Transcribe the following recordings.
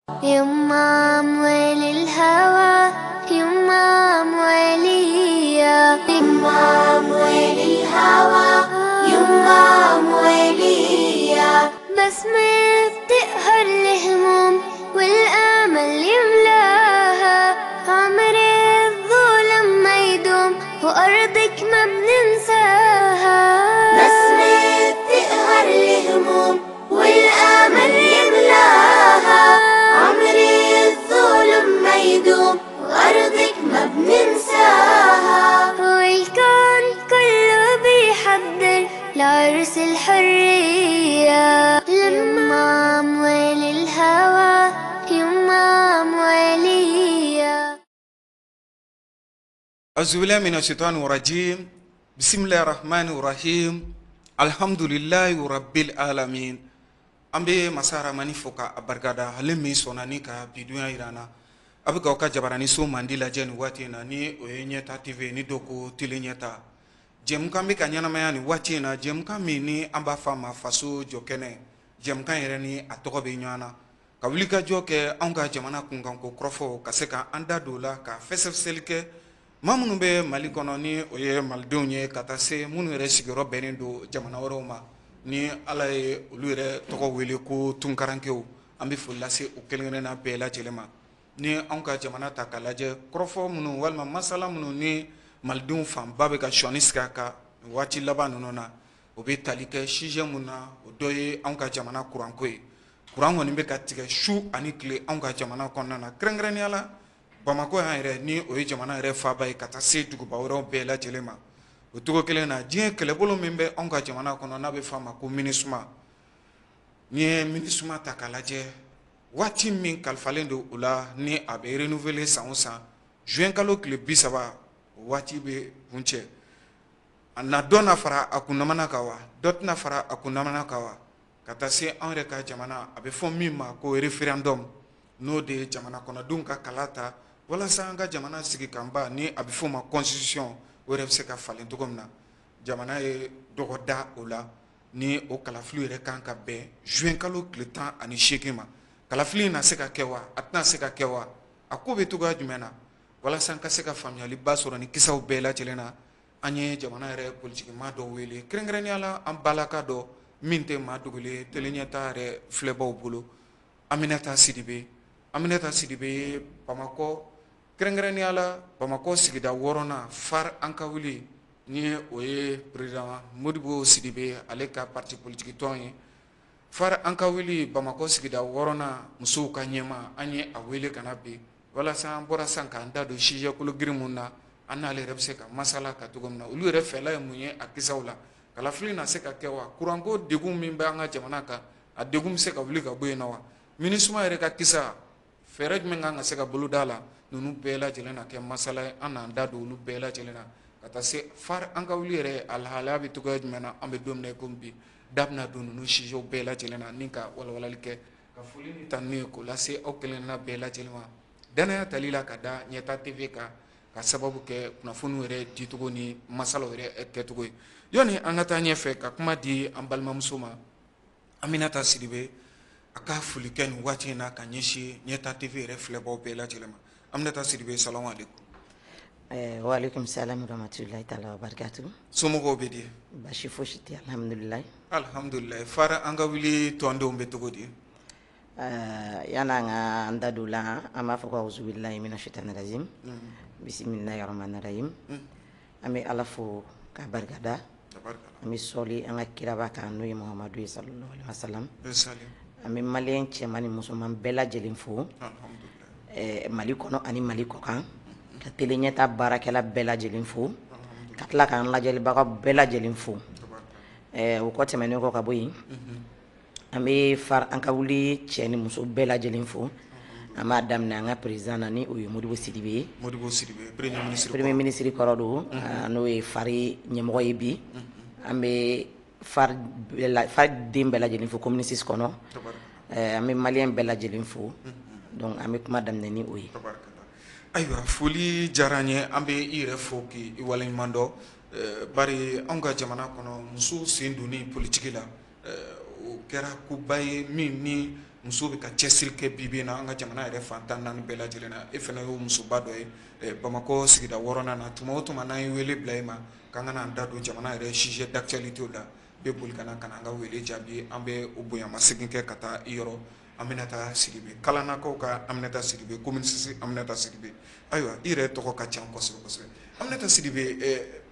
يما موالي الهوى، يما موالية، يما موالي الهوى، يما موالية. بسمة بتقهر الهموم والامل يملاها، عمر الظلم ما يدوم وارضك ما بننساها. بسمة بتقهر الهموم والامل يملاها، عمر الظلم ما يدوم وارضك ما بننساها. والكون كله بيحضر لعرس الحرية، لما موالي الهوى، يما موالية. أعوذ بالله من الشيطان الرجيم. بسم الله الرحمن الرحيم. الحمد لله رب العالمين. Ambe masara mani foka abargada halimi sonani ka bidunya irana abuka ka jabarani so mandila jen wati na ni oyenyeta tv ni doko tilenyeta jem kambe kanyana mayani wati na jem kami ni amba fama faso jokene jem kan yere ni atoko be nyana ka wulika joke anga jamana kungan ko krofo ka seka anda dola ka fesef selike mamunu be mali kono ni oye maldonye katase munu yere sigiro benendo jamana woroma ni ala ye olu yɛrɛ tɔgɔ wele ko tunkarankew an bɛ foli lase o kelen-kelenna bɛɛ lajɛlen ma ni anw ka jamana ta k'a lajɛ kɔrɔfɔ minnu walima masala minnu ni malidenw fanba bɛ ka sɔnni sigi a kan waati laban ninnu na o bɛ tali kɛ sujet mun na o dɔ ye anw ka jamana kuranko ye kuran kɔni bɛ ka tigɛ su ani tile anw ka jamana kɔnɔna na kɛrɛnkɛrɛnnenya la Bamako yan yɛrɛ ni o ye jamana yɛrɛ faaba ye ka taa se duguba wɛrɛw bɛɛ lajɛlen ma o togo kelen na diɲɛ kɛlɛbolo min bɛ anw ka jamana kɔnɔ n'a bɛ f'a ma ko MINUSMA ni ye MINUSMA ta k'a lajɛ waati min kalifalen don o la ni a bɛ renouveler san o san juin kalo tile 30 o waati bɛ kun cɛ a na dɔ na fara a kunnamana kan wa dɔ tɛna fara a kunnamana kan wa ka taa se anw yɛrɛ ka jamana a bɛ fɔ min ma ko référendum n'o de ye jamana kɔnɔdenw ka kala ta walasa an ka jamana sigi kan ba ni a bɛ fɔ o ma constitution o yɛrɛ bɛ se ka falen cogo min na jamana ye dɔgɔ da o la ni o kalafili yɛrɛ kan ka bɛn juin kalo tile 18 ma kalafili na se ka kɛ wa a tɛna se ka kɛ wa a ko bɛ cogoya jumɛn na walasa an ka se ka faamuyaliba sɔrɔ ni kisaw bɛɛ lajɛlen na an ye jamana yɛrɛ politikima dɔ wele kɛrɛnkɛrɛnnenya la an balaka dɔ min tɛ maa dogolen teleɲɛta yɛrɛ filɛbaw bolo Aminata Sidibe ye Bamakɔ kɛrɛnkɛrɛnnenya la Bamakɔ sigida 6nan FAR an ka wuli ni o ye président Modibo Sidibe ale ka parti politique tɔn ye FAR an ka wuli Bamakɔ sigida 6nan musow ka ɲɛma an ye a wele kana bi walasa an bɔra san k'an da don sujet kolo girin mun na an n'ale yɛrɛ bɛ se ka masala ka cogo min na olu yɛrɛ fɛla ye mun ye a kisaw la kalafili na se ka kɛ wa kuranko degun min bɛ an ka jamana kan a degun bɛ se ka wuli ka bɔ yen na wa MINUSMA yɛrɛ ka kisa fɛɛrɛ jumɛn kan ka se ka bolo da la ninnu bɛɛ lajɛlen na kɛ masala ye an n'an da don olu bɛɛ lajɛlen na ka taa se FAR an ka wuli yɛrɛ a lahalaya bɛ cogoya jumɛn na an bɛ don min na komi bi da bɛna don ninnu sujew bɛɛ lajɛlen na ni ka walawalali kɛ ka foli ni tanu ye k'o lase aw kelenna bɛɛ lajɛlen ma danaya tali la ka da ɲɛta TV kan ka sababu kɛ kunnafoniw yɛrɛ dicogo ni masalaw yɛrɛ kɛcogo ye yanni an ka taa ɲɛfɛ ka kuma di an balimamuso ma Aminata Sidibe a ka foli kɛ nin waati in na ka ɲɛsin ɲɛta TV yɛrɛ filɛbaw bɛɛ lajɛlen ma Aminata Sidibe salamu alaikum. Wa alaikum salam rahmatullahi ta'ala wa barakatuh. Somɔgɔw bɛ di? Baasi fosi tɛ alhamdulillah. Alhamdulillah. FAR an ka wuli tɔndenw bɛ cogo di? Yan'an ka an da don o la an b'a fɔ ko awuzu billahi mina shaitani rajim. Bisimilahi rahmani rahim. An bɛ Ala fo k'a barikada. An bɛ sɔli an ka kiraba kan n'o ye Muhamadu ye sallallahu alaihi wa sallam. An bɛ maliyɛn cɛman ni musoman bɛɛ lajɛlen fo. Mali kɔnɔ ani Mali kɔkan ka teleɲɛta baarakɛla bɛɛ lajɛlen fo ka tila k'an lajɛlibaga bɛɛ lajɛlen fo o kɔ tɛmɛnen kɔ ka bɔ yen an bɛ FAR an ka wuli cɛ ni muso bɛɛ lajɛlen fo an b'a daminɛ an ka président na ni o ye Modibo Sidibe ye premier ministre kɔrɔ don n'o ye FAR ɲɛmɔgɔ ye bi an bɛ FAR den bɛɛ lajɛlen fo communiste kɔnɔ an bɛ maliyɛn bɛɛ lajɛlen fo donc an bɛ kuma daminɛ ni o ye. Ayiwa foli diyara an ye an bɛ i yɛrɛ fo k'i waleɲuman dɔn bari anw ka jamana kɔnɔ musow sen donni politique la o kɛra koba ye min ni muso bɛ ka cɛsiri kɛ bibi in na an ka jamana yɛrɛ fantan naani bɛɛ lajɛlen na e fana y'o musoba dɔ ye bamakɔ sigida wɔɔrɔnan na tuma o tuma n'an ye wele bila i ma k'an ka n'an da don jamana yɛrɛ sujet d'actualité la bɛ boli ka na ka na an ka wele jaabi an bɛ o bonyamasegin kɛ ka taa i yɔrɔ Aminata Sidibe kalanakaw ka Aminata Sidibe communiste Aminata Sidibe ayiwa i yɛrɛ tɔgɔ ka ca kosɛbɛ kosɛbɛ Aminata Sidibe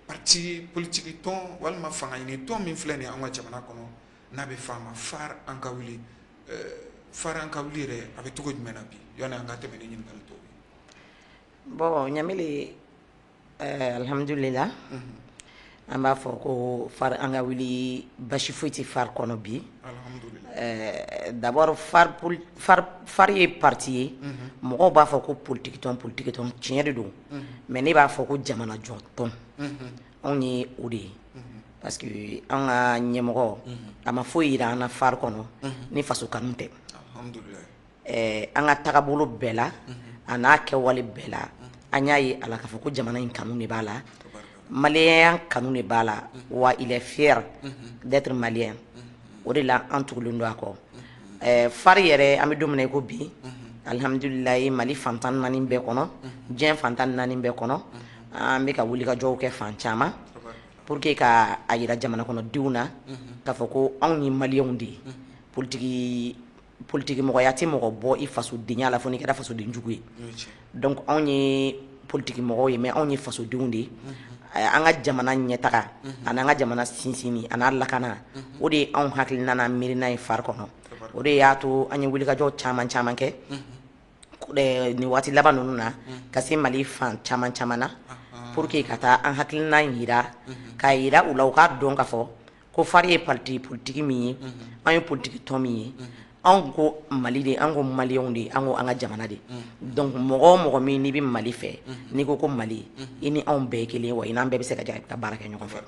parti politique tɔn walima fanga ɲini tɔn min filɛ nin ye an ka jamana kɔnɔ n'a bɛ f'a ma FAR an ka wuli FAR an ka wuli yɛrɛ a bɛ cogo jumɛn na bi yanni an ka tɛmɛ ni ɲininkali tɔw ye. Bon Ɲamile alhamdulillah an b'a fɔ ko FAR an ka wuli basi foyi tɛ FAR kɔnɔ bi. D'abord FAR ye parti ye mɔgɔw b'a fɔ ko politique tɔn tiɲɛ de don mais ne b'a fɔ ko jamana jɔn tɔn anw ye o de ye parce que an ka ɲɛmɔgɔ a ma foyi yira an na FAR kɔnɔ ni faso kanu tɛ an ka tagabolo bɛɛ la a n'a kɛwale bɛɛ la an y'a ye a la k'a fɔ ko jamana in kanu de b'a la malien kanu de b'a la wa il est fier d'être malien o de la an tugulen don a kɔ FAR yɛrɛ an bɛ don min na i ko bi alhamdulilayi Mali fantan naani bɛɛ kɔnɔ diɲɛ fantan naani bɛɛ kɔnɔ an bɛ ka wulikajɔw kɛ fan caman pour que ka a yira jamana kɔnɔdenw na k'a fɔ ko anw ye maliyɛnw de ye politique mɔgɔya tɛ mɔgɔ bɔ i fasodenya la fo n'i kɛra fasodenjugu ye donc anw ye politique mɔgɔw ye mais anw ye fasodenw de ye an ka jamana ɲɛtaga ani an ka jamana sinsinni a n'a lakana o de ye anw hakilina n'a miirina ye FAR kɔnɔ o de y'a to an ye wulikajɔ caman kɛ nin waati laban ninnu na ka se Mali fan caman na pour que ka taa an hakilina yira k'a yira u la u k'a dɔn k'a fɔ ko FAR ye parti politique min ye an ye politique tɔn min ye anw ko Mali de an ko maliyɛnw de an ko an ka jamana de donc mɔgɔ o mɔgɔ min n'i bɛ Mali fɛ n'i ko ko Mali i ni anw bɛɛ ye kelen wa i n'an bɛɛ bɛ se ka baara kɛ ɲɔgɔn fɛ.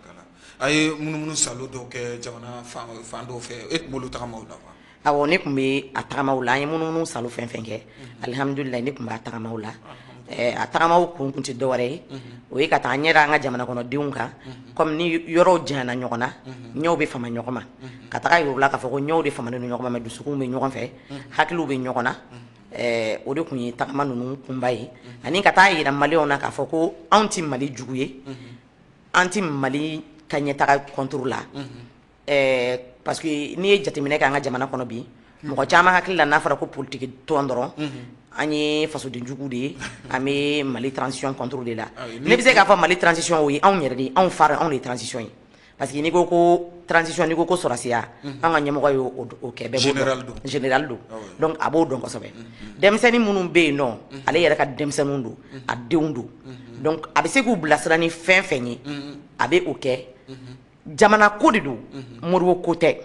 a ye munumunu salo dɔw kɛ jamana fan dɔw fɛ e tun b'olu tagamaw la wa. awɔ ne tun bɛ a tagamaw la an ye munumunu salo fɛn kɛ alihamudulilayi ne tun b'a tagamaw la a tagamaw kun tɛ dɔwɛrɛ ye o ye ka taa ɲɛ da an ka jamana kɔnɔdenw kan comme ni yɔrɔw janyana ɲɔgɔn na ɲɛw bɛ fama ɲɔgɔn ma ka taga yir'u la k'a fɔ ko ɲɛw de famalen don ɲɔgɔn ma mais dusukun bɛ ɲɔgɔn fɛ hakiliw bɛ ɲɔgɔn na o de tun ye tagama ninnu kunba ye ani ka taa yira maliyɛnw na k'a fɔ ko anw tɛ Mali jugu ye an tɛ Mali ka ɲɛtaga contre la parce que n'i ye jateminɛ kɛ an ka jamana kɔnɔ bi mɔgɔ caman hakili la n'a fɔra ko politique tɔn dɔrɔn an ye fasodenjugu de ye an bɛ Mali transition contre de la ne bɛ se k'a fɔ Mali transition o ye anw yɛrɛ de ye anw FAR anw de ye transition ye parce que n'i ko ko transition n'i ko ko sɔrɔsiya an ka ɲɛmɔgɔ ye o kɛ bɛɛ b'o dɔn général don donc a b'o dɔn kosɛbɛ denmisɛnnin minnu bɛ yen nɔ ale yɛrɛ ka denmisɛnninw don a denw don donc a bɛ se k'u bilasira ni fɛn ye a bɛ o kɛ jamana ko de don Modibo ko tɛ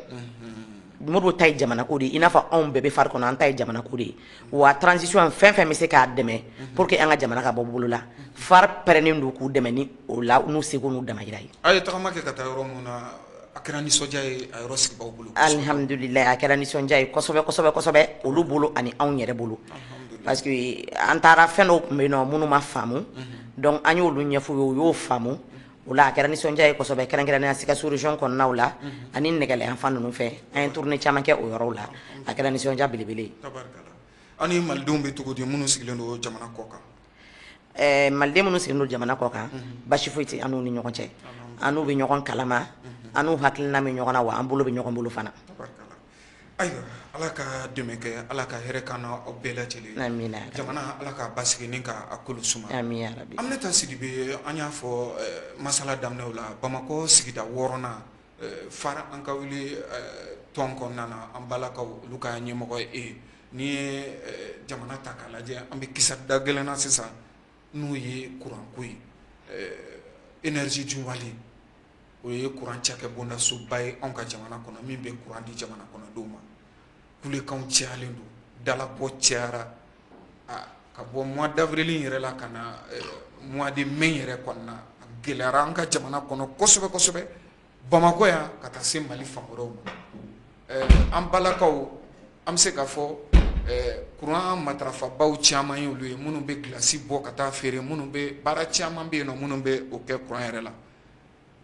Modibo ta ye jamana ko de ye i n'a fɔ anw bɛɛ bɛ FAR kɔnɔ an ta ye jamana ko de ye wa transition fɛn bɛ se k'a dɛmɛ pour que an ka jamana ka bɔ bolo la FAR pɛrɛnnen don k'u dɛmɛ ni o la n'u seko n'u damayira ye. a ye tagama kɛ ka taa yɔrɔ mun na a kɛra nisɔndiya ye a yɔrɔ sigibaw bolo. alihamudulilayi a kɛra nisɔndiya ye kosɛbɛ olu bolo ani anw yɛrɛ bolo parce que an taara fɛn dɔw tun bɛ yen nɔ minnu ma faamu donc an y'olu ɲɛfɔ u ye u y'o faamu o la a kɛra nisɔndiya ye kosɛbɛ kɛrɛnkɛrɛnnenya Sikaso région kɔnɔnaw la ani nɛgɛlɛ yan fan ninnu fɛ an ye tournée caman kɛ o yɔrɔw la a kɛra nisɔndiya belebele ye. an ni malidenw bɛ cogo di minnu sigilen don jamana kɔ kan. maliden minnu sigilen don jamana kɔ kan basi foyi tɛ an n'u ni ɲɔgɔn cɛ an n'u bɛ ɲɔgɔn kalama an n'u hakilina bɛ ɲɔgɔn na wa an bolo bɛ ɲɔgɔn bolo fana. ayiwa ala ka dɛmɛ kɛ ala ka hɛrɛ k'an n'aw bɛɛ lajɛlen amina jamana ala ka basigi ni k'a kolo suma amina yarabi. Aminata Sidibe an y'a fɔ masala daminɛw la Bamakɔ sigida 6nan FAR an ka wuli tɔn kɔnɔna na an balakaw olu ka ɲɛmɔgɔ ye e n'i ye jamana ta k'a lajɛ an bɛ kisa da gɛlɛnna sisan n'o ye kuranko ye énergie junwali o ye kuran cakɛ bondasoba ye anw ka jamana kɔnɔ min bɛ kuran di jamana kɔnɔdenw ma kulekanw cayalen don dalabɔ cayara ka bɔ mois d'avril yɛrɛ la ka na mois de mai yɛrɛ kɔnɔna a gɛlɛyara an ka jamana kɔnɔ kosɛbɛ Bamakɔ yan ka taa se Mali fan wɛrɛw ma an balakaw an bɛ se k'a fɔ kuran matarafabaw caman ye olu ye minnu bɛ gilasi bɔ ka taa feere minnu bɛ baara caman bɛ yen nɔ minnu bɛ o kɛ kuran yɛrɛ la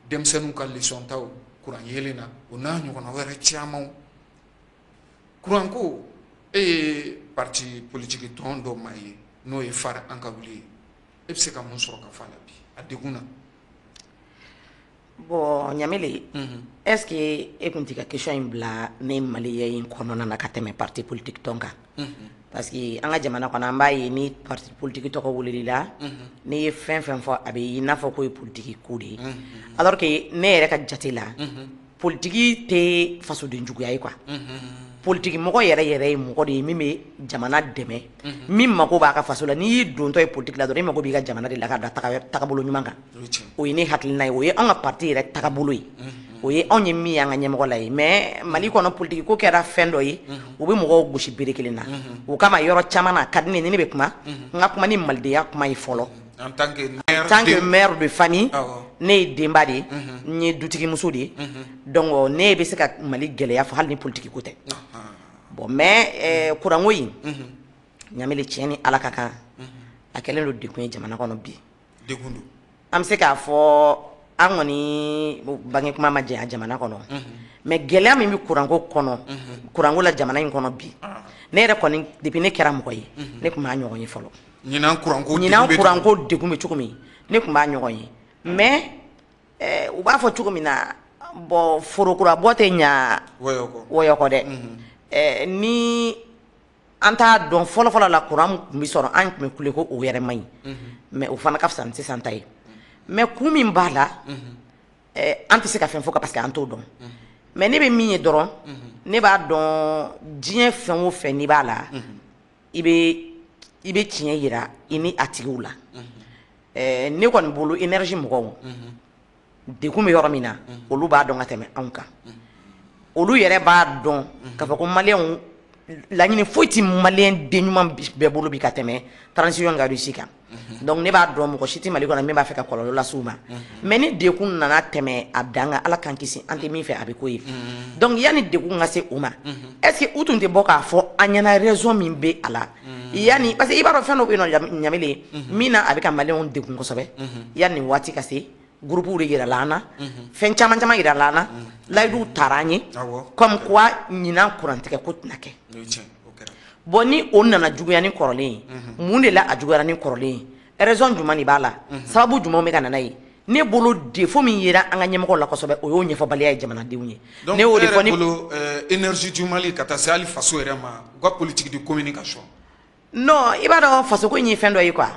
denmisɛnninw ka leçon taw kuran yelen na o n'a ɲɔgɔnna wɛrɛ camanw kuranko parti politique tɔn dɔ ma ye n'o ye fara an ka wuli e bɛ se ka mun sɔrɔ ka fɔ a la bi a degun na. Bon Ɲamele, est-ce que e kun t'i ka question in bila ne Maliya in kɔnɔna na ka tɛmɛ parti politique tɔn kan? Parce que an ka jamana kɔnɔ an b'a ye ni parti politique tɔgɔ weleli la n'i ye fɛn fɛn fɔ a bɛ i n'a fɔ k'o ye politique ko de ye alors que ne yɛrɛ ka jate la politique tɛ fasoden juguya ye quoi. Politique mɔgɔ yɛrɛ yɛrɛ ye mɔgɔ de ye min bɛ jamana dɛmɛ min mako b'a ka faso la n'i y'i dontɔ ye politique la dɔrɔn i mako b'i ka jamana de la ka da tagabolo ɲuman kan o ye ne hakilina ye o ye anw ka parti yɛrɛ tagabolo ye o ye anw ye min y'an ka ɲɛmɔgɔ la ye mais Mali kɔnɔ politique ko kɛra fɛn dɔ ye u bɛ mɔgɔw gosi bere kelen na o kama yɔrɔ caman na a ka di ne ye ni ne bɛ kuma n ka kuma ni malidenya kuma ye fɔlɔ en tant que mère de famille ne ye denba de ye n ye dutigimuso de ye donc ne bɛ se ka Mali gɛlɛya fɔ hali ni politique ko tɛ bon mais kuranko in Ɲamele tiɲɛ ni Ala ka kan a kɛlen don dekun ye jamana kɔnɔ bi degun don an bɛ se k'a fɔ an kɔni bange kuma ma janya jamana kɔnɔ mais gɛlɛya min bɛ kuranko kɔnɔ kuranko la jamana in kɔnɔ bi ne yɛrɛ kɔni depuis ne kɛra mɔgɔ ye ne tun b'a ɲɔgɔn ye fɔlɔ ɲinan kuranko degun bɛ cogo min ne tun b'a ɲɔgɔn ye mais u b'a fɔ cogo min na bon forokura bɔ tɛ ɲa wɔyɔ kɔ dɛ ni an t'a dɔn fɔlɔ-fɔlɔ la kuran tun bɛ sɔrɔ an tun bɛ kule ko o yɛrɛ man ɲi mais o fana ka fisa ni sisan ta ye mais kun min b'a la an tɛ se ka fɛn fɔ parce que an t'o dɔn mais ne bɛ min ye dɔrɔn ne b'a dɔn diɲɛ fɛn o fɛn n'i b'a la i bɛ tiɲɛ yira i ni a tigiw la ne kɔni bolo énergie mɔgɔw dekun bɛ yɔrɔ min na olu b'a dɔn ka tɛmɛ anw kan olu yɛrɛ b'a dɔn k'a fɔ ko maliyɛnw laɲini foyi tɛ maliyɛn den ɲuman bɛɛ bolo bi ka tɛmɛ transition ka réussi kan donc ne b'a dɔn mɔgɔ si tɛ Mali kɔnɔ min b'a fɛ ka kɔlɔlɔ lase u ma mais ni dekun nana tɛmɛ a dan kan Ala k'an kisi an tɛ min fɛ a bɛ k'o ye donc yanni dekun ka se u ma est ce que u tun tɛ bɔ k'a fɔ an ɲɛna raison min bɛ a la yanni parce que i b'a dɔn fɛn dɔ bɛ yen nɔ Ɲamele min na a bɛ ka maliyɛnw dekun kosɛbɛ yanni waati ka se groupe de yira la an na fɛn caman caman yira la an na layiduw taara an ye comme quoi ɲinan kurantigɛ ko tɛna kɛ bon ni o nana juguya ni kɔrɔlen ye mun de la a juguyara ni kɔrɔlen ye raison jumɛn de b'a la sababu jumɛn bɛ ka nana ye ne bolo défaut min yera an ka ɲɛmɔgɔw la kosɛbɛ o y'o ɲɛfɔbaliya ye jamanadenw ye ne y'o de fɔ ni bolo énergie du Mali ka taa se hali faso yɛrɛ ma u ka politique de communication non i b'a dɔn fasoko in ye fɛn dɔ ye quoi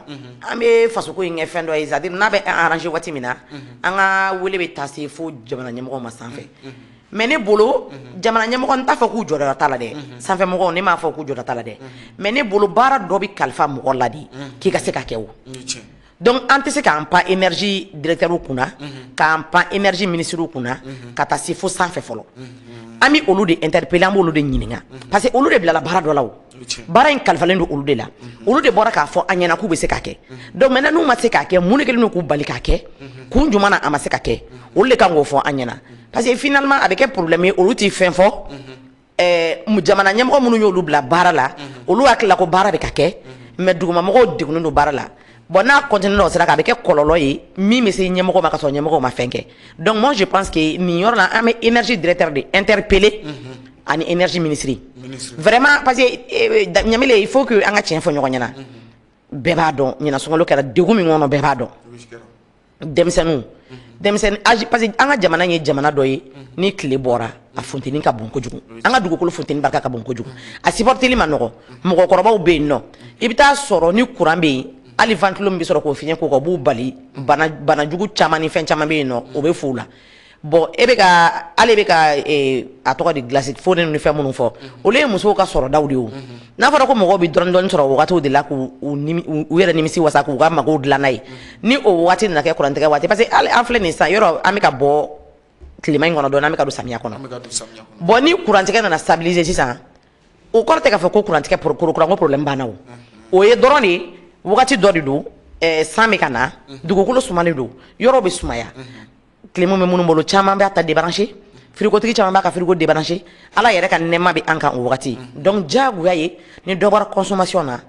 an bɛ fasoko in kɛ fɛn dɔ ye c'est à dire n'a bɛ arranger waati min na an ka wele bɛ taa se fo jamana ɲɛmɔgɔw ma sanfɛ mais ne bolo jamana ɲɛmɔgɔ n t'a fɔ k'u jɔyɔrɔ t'a la dɛ sanfɛ mɔgɔw ne m'a fɔ k'u jɔyɔrɔ t'a la dɛ mais ne bolo baara dɔ bɛ kalifa mɔgɔ la de k'i ka se ka kɛ o donc an tɛ se k'an pan énergie directeur kunna k'an pan énergie ministre kunna ka taa se fo sanfɛ fɔlɔ an bɛ olu de interpeller an b'olu de ɲininka parce que olu de bilala baara dɔ la o baara in kalifalen don olu de la olu de bɔra k'a fɔ an ɲɛna k'u bɛ se k'a kɛ donc maintenant n'u ma se k'a kɛ mun de kɛlen don k'u bali k'a kɛ kun jumɛn na a ma se ka kɛ olu de kan k'o fɔ an ɲɛna parce que finalement a bɛ kɛ problème ye olu tɛ fɛn fɔ jamana ɲɛmɔgɔ minnu y'olu bila baara la olu hakili la ko baara bɛ ka kɛ mais dugumamɔgɔw degunnen don baara la bon n'a continue n'o sira kan a bɛ kɛ kɔlɔlɔ ye min bɛ se ɲɛmɔgɔ ma ka sɔrɔ ɲɛmɔgɔ ma fɛn kɛ donc moi je pense que nin yɔrɔ la an bɛ énergie directeur de interpeller ani énergie ministre vraiment parce que Ɲamele il faut que an ka tiɲɛ fɔ ɲɔgɔn ɲɛna bɛɛ b'a dɔn ɲinan sunkalo kɛra degun min kɔnɔ bɛɛ b'a dɔn denmisɛnninw parce que an ka jamana ye jamana dɔ ye ni tile bɔra a funteni ka bon kojugu an ka dugukolo funteni barika ka bon kojugu a supporteli ma nɔgɔ mɔgɔkɔrɔbaw bɛ yen nɔ i bɛ taa sɔrɔ ni courant bɛ yen hali ventilo min bɛ sɔrɔ k'o fiɲɛ k'o kan o b'u bali banajugu caman ni fɛn caman bɛ yen nɔ o bɛ f'u la bon e bɛ ka ale bɛ ka a tɔgɔ de glace fonds ni fɛn minnu fɔ olu ye musow ka sɔrɔdaw de ye o n'a fɔra ko mɔgɔw bɛ dɔɔnin-dɔɔnin sɔrɔ o wagatiw de la k'u yɛrɛ nimisi wasa k'u ka magow dilan n'a ye ni o waati nana kɛ kurantigɛ waati parce que hali an filɛ nin san yɔrɔ an bɛ ka bɔ tilema in kɔnɔ dɔɔnin an bɛ ka don samiya kɔnɔ bon ni kurantigɛ nana stabiliser sisan o kɔrɔ tɛ k'a fɔ ko kurantigɛ kuranko problème banna o ye dɔrɔn de wagati dɔ de don san bɛ ka na dugukolo sumalen don yɔrɔ bɛ sumaya tilemu bɛ minnu bolo caman bɛ a ta débrancher firigotigi caman b'a ka frigo débrancher ala yɛrɛ ka nɛɛma bɛ an kan o wagati donc diyagoya ye ni dɔ bɔra consommation na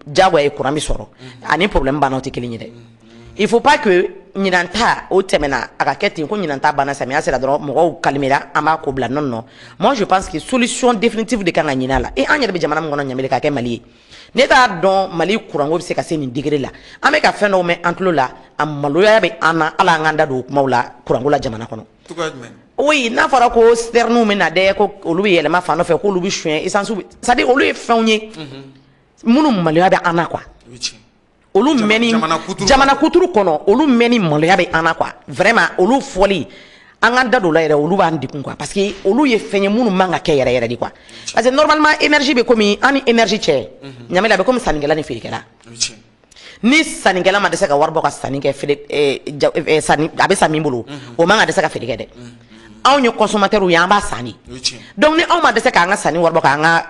diyagoya ye courant bɛ sɔrɔ ani problème bannaw tɛ kelen ye dɛ il faut pas que ɲinanta o tɛmɛna a ka kɛ ten ko ɲinanta banna samiya sera dɔrɔn mɔgɔw kalimera an b'a ko bila non non moi je pense que solution définitive de kan ka ɲini a la an yɛrɛ bɛ jamana min kɔnɔ ɲamele ka kɛ Mali ye ne t'a dɔn Mali kuranko bɛ se ka se nin degré la an bɛ ka fɛn dɔw mɛn an tulo la a maloya bɛ an na ala an k'an da don o kumaw la kuranko la jamana kɔnɔ oui n'a fɔra ko citernes bɛ na dɛ ko olu bɛ yɛlɛma fan dɔ fɛ k'olu bɛ suɲɛ essence c'est à dire olu ye fɛnw ye minnu maloya bɛ an na quoi olu mɛni jamana kuturu kɔnɔ olu mɛni maloya bɛ an na quoi vraiment olu fɔli an ka da don la yɛrɛ olu b'an degun quoi parce que olu ye fɛn ye minnu man ka kɛ yɛrɛ yɛrɛ de quoi parce que normalement énergie bɛ komi an ni énergie cɛ ɲamɛ la bɛ komi sannikɛla ni feerekɛla ni sannikɛla ma dɛsɛ ka wari bɔ ka sanni kɛ sanni a bɛ san min bolo o man ka dɛsɛ ka feere kɛ dɛ anw ye consommateurs ye an b'a san de donc ni anw ma dɛsɛ k'an ka sanni wari bɔ k'an ka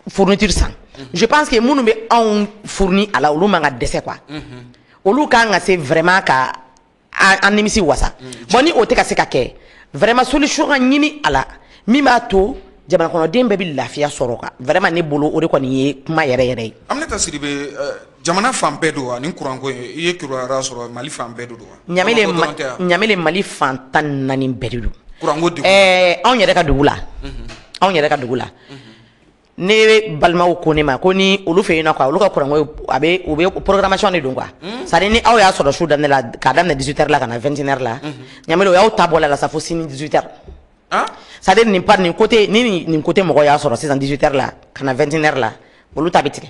fourniture san je pense que minnu bɛ anw fourni a la olu man ka dɛsɛ quoi olu kan ka se vraiment ka an nimisi wasa bon ni o tɛ ka se ka kɛ vraiment solution ka ɲini a la min b'a to jamana kɔnɔden bɛɛ bɛ lafiya sɔrɔ quoi vraiment ne bolo o de kɔni ye kuma yɛrɛ yɛrɛ ye. Aminata Sidibe jamana fan bɛɛ don wa ni kuranko ye i ye kibaruya sɔrɔ Mali fan bɛɛ don wa. Ɲamele Mali fan 14 bɛɛ de don. Kuranko degun. Anw yɛrɛ ka dugu la anw yɛrɛ ka dugu la ne balimaw ko ne ma ko ni olu fɛ yen nɔ quoi olu ka kuranko u bɛ programmation de don quoi c'est à dire ni aw y'a sɔrɔ su daminɛ la k'a daminɛ 18h la ka na 21h la ɲamele o y'aw ta bɔla la sa fo sini 18h c'est à dire nin côté ni nin côté mɔgɔ y'a sɔrɔ sisan 18h la ka na 21h la olu ta bɛ tigɛ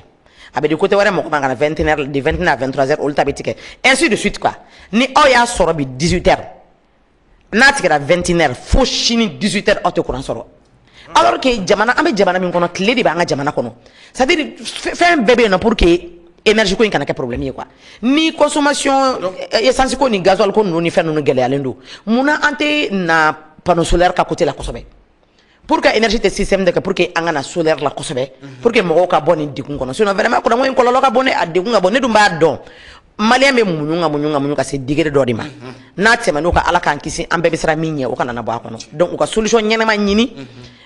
a bɛ di côté wɛrɛ mɔgɔ ma ka na 21h de 21 à 23h olu ta bɛ tigɛ ainsi de suite quoi ni aw y'a sɔrɔ bi 18h n'a tigɛra 21h fo sini 18h aw tɛ kuran sɔrɔ. Alors que jamana an bɛ jamana min kɔnɔ tile de b'an ka jamana kɔnɔ c'est à dire fɛn bɛɛ bɛ yen nɔ pour que énergie ko in kana kɛ problème ye quoi ni consommation essence ko ni gasoil ko ninnu ni fɛn ninnu gɛlɛyalen don munna an tɛ na panneau solaire ka côté la kosɛbɛ pour que énergie tɛ système de kɛ pour que an ka na solaire la kosɛbɛ pour que mɔgɔw ka bɔ nin degun kɔnɔ sinon vraiment kuranko in kɔlɔlɔ ka bon dɛ a degun ka bon ne dun b'a dɔn malien bɛ muɲu ka se degré dɔ de ma n'a tɛmɛn'o kan ala k'an kisi an bɛɛ bɛ siran min ɲɛ o kana na bɔ a kɔnɔ donc u ka solution ɲɛnama ɲini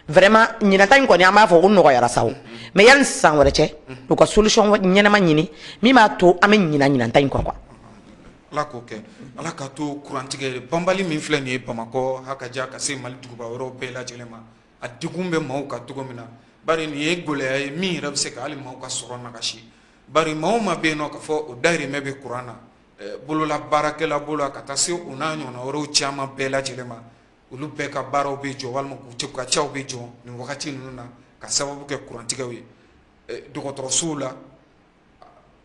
vraiment ɲinata in kɔni an b'a fɔ o nɔgɔyara sa o mais yanni san wɛrɛ cɛ u ka solution ɲɛnama ɲini min b'a to an bɛ ɲinata in kɔ quoi. ala k'o kɛ ala ka to kurantigɛ banbali min filɛ nin ye Bamakɔ hakaja ka se Mali duguba wɛrɛw bɛɛ lajɛlen ma a degun bɛ maaw kan cogo min na bari nin ye gɛlɛya ye min yɛrɛ bɛ se ka hali maaw ka sɔrɔ nagasi bari maa o maa bɛ yen nɔ k'a fɔ o dayirimɛ bɛ kuran na bolola baarakɛla bolo ka taa se u n'a ɲɔgɔnna wɛrɛw caman bɛɛ lajɛlen ma olu bɛɛ ka baaraw bɛ jɔ walima k'u ka caw bɛ jɔ nin wagati ninnu na ka sababu kɛ kurantigɛw ye dɔgɔtɔrɔsow la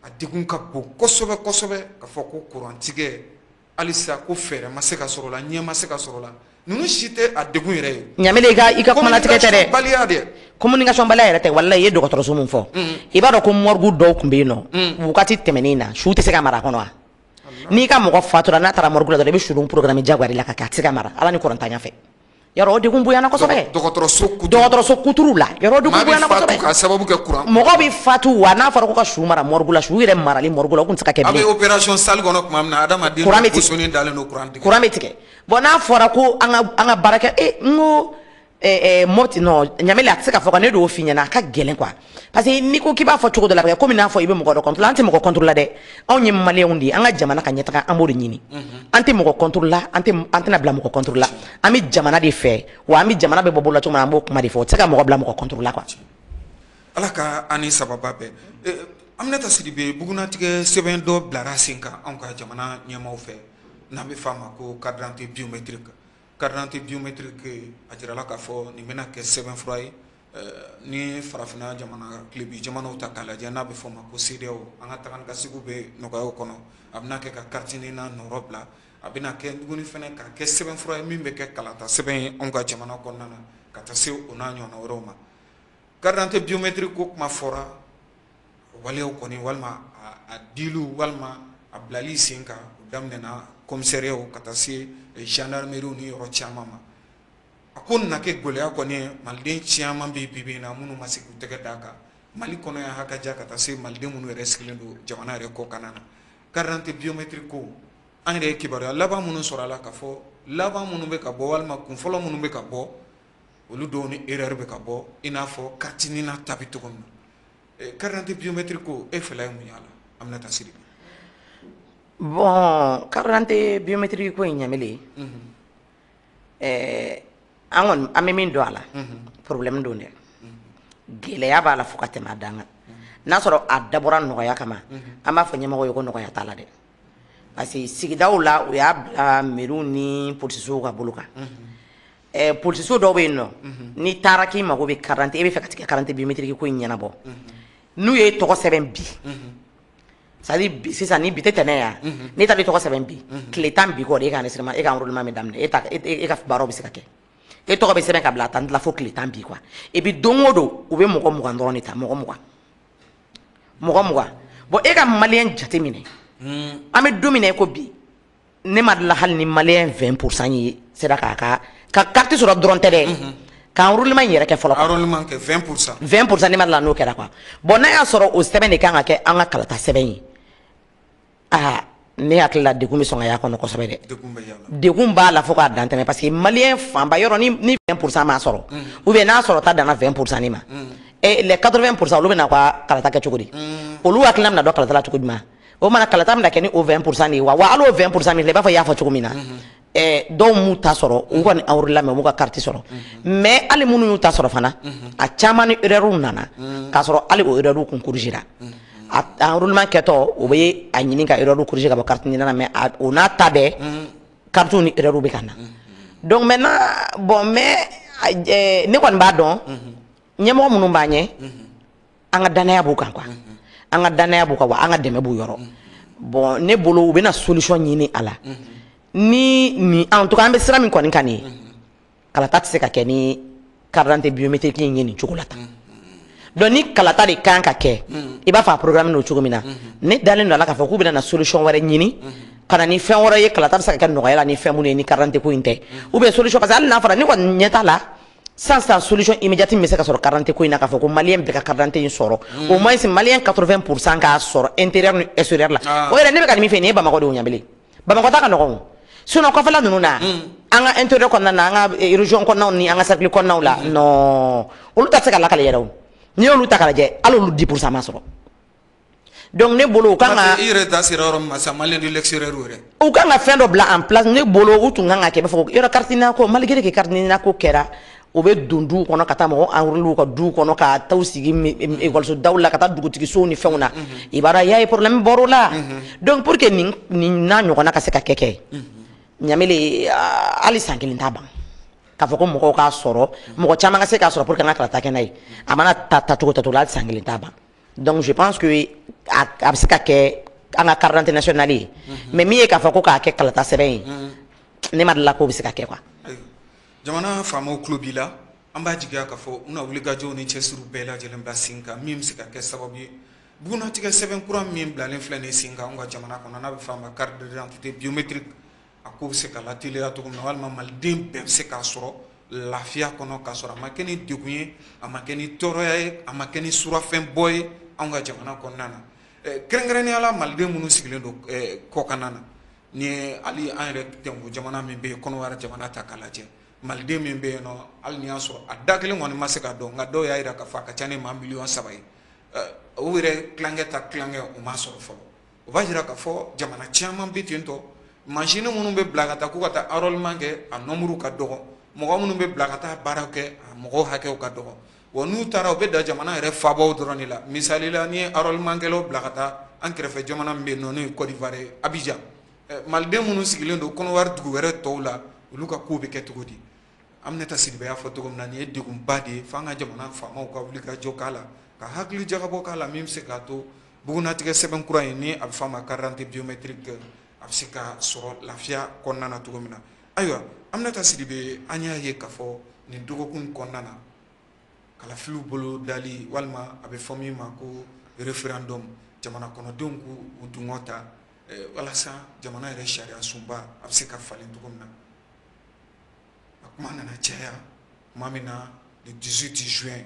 a degun ka bon kosɛbɛ kosɛbɛ ka fɔ ko kurantigɛ halisa ko fɛɛrɛ ma se ka sɔrɔ la ɲɛ ma se ka sɔrɔ la ninnu si tɛ a degun yɛrɛ ye. ɲamele i ka kumalatigɛ tɛ dɛ communication baliya yɛrɛ tɛ walayi i ye dɔgɔtɔrɔso min fɔ i b'a dɔn ko morgue dɔw tun bɛ yen nɔ wagati tɛmɛnen na su tɛ se ka mara a kɔnɔ wa n'i ka mɔgɔ fatura n'a taara morgue la dɔrɔn i bɛ su dun programme jagoya la ka kɛ a tɛ se ka mara ala ni kɔrɔntanya fɛ yɔrɔ o degun bonyana kosɛbɛ dɔgɔtɔrɔso kuturu la yɔrɔ o degun bonyana kosɛbɛ ka sababu kɛ kuran mɔgɔ bɛ fatu wa n'a fɔra ko ka su mara morgue la su yɛrɛ marali morgue la o tun tɛ se ka kɛ bilen a bɛ opération salle kɔnɔ tuma min na adamaden posɔnnin dalen don kuran tigɛ kuran bɛ tigɛ bon n'a fɔra ko an ka baara kɛ n ko mɔti non ɲamele a tɛ se ka fɔ ka ne d'o f'i ɲɛna a ka gɛlɛn quoi parce que n'i ko k'i b'a fɔ cogo dɔ la a bɛ kɛ komi n'a fɔ i bɛ mɔgɔ dɔ contrôler an tɛ mɔgɔ contrôler dɛ anw ye maliyɛnw de ye an ka jamana ka ɲɛtaga an b'o de ɲini an tɛ mɔgɔ contrôler an tɛna bila mɔgɔ contrôler an bɛ jamana de fɛ wa an bɛ jamana bɛ bɔ bolo la cogo min na an b'o kuma de fɔ o tɛ se ka mɔgɔ bila mɔgɔ contrôler quoi. ala ka an ni sababa bɛɛ Aminata Sidibe bugunatigɛ sɛbɛn dɔ bilara sen kan anw ka jamana ɲɛmaaw fɛ n'an bɛ f'a ma ko carte d'identité biométrique carte d'identité biométrique a jirala k'a fɔ nin bɛna kɛ sɛbɛnfura ye ni farafinna jamana tilebi jamanaw ta k'a lajɛ n'a bɛ fɔ o ma ko CEDEAO an ka taga ni ka segu bɛ nɔgɔya o kɔnɔ a bɛna kɛ ka carte n'a nɔrɔ bila a bɛna kɛ tuguni fɛnɛ ka kɛ sɛbɛnfura ye min bɛ kɛ kalata sɛbɛn ye anw ka jamana kɔnɔna na ka taa se o n'a ɲɔgɔnna wɛrɛw ma carte d'identité biométrique ko kuma fɔra waleyaw kɔni walima a diliw walima a bilali sen kan o daminɛna commissariat ka taa se gendarmerie ni yɔrɔ caman ma a ko na kɛ gɛlɛya kɔni ye maliden caman bɛ bi in na minnu ma se k'u tɛgɛ d'a kan mali kɔnɔ yan hakaja ka taa se maliden minnu yɛrɛ sigilen don jamana yɛrɛ kɔ kana na carte d'identité biométrique ko an yɛrɛ ye kibaruya laban minnu sɔrɔ a la ka fɔ laban minnu bɛ ka bɔ walima kun fɔlɔ minnu bɛ ka bɔ olu dɔw ni erreur bɛ ka bɔ i n'a fɔ carte n'a ta bɛ cogo min na carte d'identité biométrique ko e fɛla ye mun y'a la Aminata Sidibe Bon, carte biométrique ko nyameli. Angon ame min do ala. Problème do ne. Geleya b'a la fo ka tɛmɛ a dan kan n'a sɔrɔ a dabɔra nɔgɔya kama an b'a fɔ ɲɛmɔgɔ ye ko nɔgɔya t'a la dɛ parce que sigidaw la u y'a bila mairie ni policiers ka bolo kan policiers dɔw bɛ yen nɔ n'i taara k'i mago bɛ carte i bɛ fɛ ka tigɛ carte biométrique ko in ɲɛnabɔ n'u ye tɔgɔ sɛbɛn bi c'est à dire sisan ni bi tɛ tɛnɛ yan n'i taara i tɔgɔ sɛbɛn bi tile 10 bi kɔ de e ka enregistrement e ka enrôlement bɛ daminɛ e ka baaraw bɛ se ka kɛ e tɔgɔ bɛ sɛbɛn ka bila tan la fo tile 10 bi quoi et puis don o don u bɛ mɔgɔ 20 dɔrɔn de ta mɔgɔ 20 bon e ka maliyɛn jate minɛ an bɛ don min na i ko bi ne ma dila hali ni maliyɛn 20% ye sera k'a ka carte sɔrɔ dɔrɔn tɛ dɛ ka enrôlement yɛrɛ kɛ fɔlɔ enrôlement kɛ 20%. 20% ne ma dila n'o kɛra quoi bon n'a y'a sɔrɔ o sɛbɛn de kan ka kɛ an ka kalata sɛbɛn ye ne hakili la degun bɛ sɔn ka y'a kɔnɔ kosɛbɛ dɛ degun b'a la fo k'a dan tɛmɛ parce que maliyɛn fanba yɔrɔ ni 20% m'a sɔrɔ ou bien n'a sɔrɔ ta danna 20% ni ma les 80% olu bɛna ka kalata kɛ cogo di olu hakilina bɛna dɔn kalata la cogo jumɛn o mana kalata bɛna kɛ ni o 20% de ye wa hali o 20% min filɛ i b'a fɔ i y'a fɔ cogo min na dɔw m'u ta sɔrɔ u kɔni enrôlé mais u m'u ka carte sɔrɔ mais hali minnu y'u ta sɔrɔ fana a caman ni erreur nana k'a sɔrɔ hali o erreur kun corrigera a enrôlement kɛtɔ o bɛ a ɲini ka erreur corriger ka bɔ carte ɲinina mais o n'a ta bɛɛ carte ni erreur bɛ ka na donc maintenant bon mais ne kɔni b'a dɔn ɲɛmɔgɔ minnu b'a ɲɛ an ka danaya b'u kan quoi an ka danaya b'u kan wa an ka dɛmɛ b'u yɔrɔ bon ne bolo u bɛna solution ɲini a la ni en tout cas an bɛ sira min kɔni kan nin ye kalata tɛ se ka kɛ ni carte d'identité biométrique in ye nin cogo la tan donc ni kalata de kan ka kɛ i b'a fɔ a programme n'o cogo min na ne dalen don a la k'a fɔ k'u bɛna na solution wɛrɛ ɲini ka na ni fɛn wɛrɛ ye kalata bɛ se ka kɛ nɔgɔya la ni fɛn minnu ye ni carte d'identité ko in tɛ ou bien solution parce que hali n'a fɔra ne kɔni ɲɛ t'a la sans solution immédiate min bɛ se ka sɔrɔ carte d'identité ko in na k'a fɔ ko maliyɛn bɛɛ ka carte d'identité in sɔrɔ au moins maliyɛn 80% k'a sɔrɔ intérieur ni extérieur la o yɛrɛ ne bɛ ka nin min fɛ nin ye Bamakɔ de ye o ɲamele Bamakɔ ta ka nɔgɔn sinon kɔfɛla ninnu na an ka intérieur kɔnɔna na an ka région kɔnɔnaw ni an ka cercle kɔnɔnaw la non olu ta tɛ se ka lakale yɛrɛ o n'i y'olu ta k'a lajɛ hali olu 10% ma sɔrɔ donc ne bolo u kan ka i yɛrɛ da sera yɔrɔ min ma sa maliyɛn de l'extérieur yɛrɛ u kan ka fɛn dɔ bila en place ne bolo u tun kan ka kɛ i b'a fɔ ko yɔrɔ carte ɲinina ko malgré que carte ɲinina ko kɛra u bɛ don duw kɔnɔ ka taa mɔgɔ enrôler u ka duw kɔnɔ ka taa u sigi école daw la ka taa dugutigisow ni fɛnw na i b'a dɔn y'a ye problème bɔr'o la donc pour que nin n'a ɲɔgɔnna ka se ka kɛ ɲamele hali san kelen t'a ban k'a fɔ ko mɔgɔw k'a sɔrɔ mɔgɔ caman ka se k'a sɔrɔ pour que an ka kalata kɛ n'a ye a mana ta cogo la hali san kelen t'a ban donc je pense que a bɛ se ka kɛ an ka carte d'identité nationale ye mais min ye k'a fɔ ko k'a kɛ kalata sɛbɛn ye ne ma deli k'o bɛ se ka kɛ quoi. jamana faamaw tulo b'i la an b'a jigiya k'a fɔ u na wulikajɔw ni cɛsiriw bɛɛ lajɛlen bila sen kan min bɛ se ka kɛ sababu ye bugunnatigɛ sɛbɛn kura min bilalen filɛ nin ye sen kan an ka jamana kɔnɔ n'a bɛ fɔ a ma carte d'identité biométrique a ko bɛ se ka lateliya cogo min na walima maliden bɛɛ bɛ se k'a sɔrɔ lafiya kɔnɔ k'a sɔrɔ a ma kɛ ni degun ye a ma kɛ ni tɔɔrɔya ye a ma kɛ ni surafɛn bɔ ye an ka jamana kɔnɔna na kɛrɛnkɛrɛnnenya la maliden minnu sigilen don kɔkanna na ni ye hali an yɛrɛ tɛnku jamana min bɛ yen kɔnɔwara jamana ta k'a lajɛ maliden min bɛ yen nɔ hali ni y'a sɔrɔ a da kelen kɔni ma se ka dɔn nka dɔw y'a jira k'a fɔ a ka ca ni maa 3 ye o yɛrɛ tilankɛ ta tilankɛ o ma sɔrɔ fɔlɔ o b'a jira k'a fɔ jamana caman bɛ ten tɔ machine minnu bɛ bila ka taa k'u ka taa enrôlement kɛ a nombre ka dɔgɔ mɔgɔ minnu bɛ bila ka taa baaraw kɛ a mɔgɔw hakɛw ka dɔgɔ wa n'u taara u bɛ da jamana yɛrɛ faabaw dɔrɔn de la misali la ni ye enrôlement kɛlaw bila ka taa an kɛrɛfɛ jamana min bɛ yen nɔ n'o ye Côte d'Ivoire ye Abidjan maliden minnu sigilen don kɔnɔwari dugu wɛrɛ tɔw la olu ka kow bɛ kɛ cogo di Aminata Sidibe y'a fɔ cogo min na nin ye degunba de ye f'an ka jamana faamaw ka wuli ka jɔ k'a la ka hakili jagabɔ k'a la min bɛ se k'a to bugunnatigɛ sɛbɛn kura in ni a bɛ fɔ a ma carte d'identité biométrique a bɛ se ka sɔrɔ lafiya kɔnɔna na cogo min na ayiwa Aminata Sidibe an y'a ye k'a fɔ nin dɔgɔkun kɔnɔna na kalafiliw bolo dali walima a bɛ fɔ min ma ko référendum jamana kɔnɔdenw k'u dungɔ ta walasa jamana yɛrɛ sariya sunba a bɛ se ka falen cogo min na a kuma nana caya tuma min na le 18 juin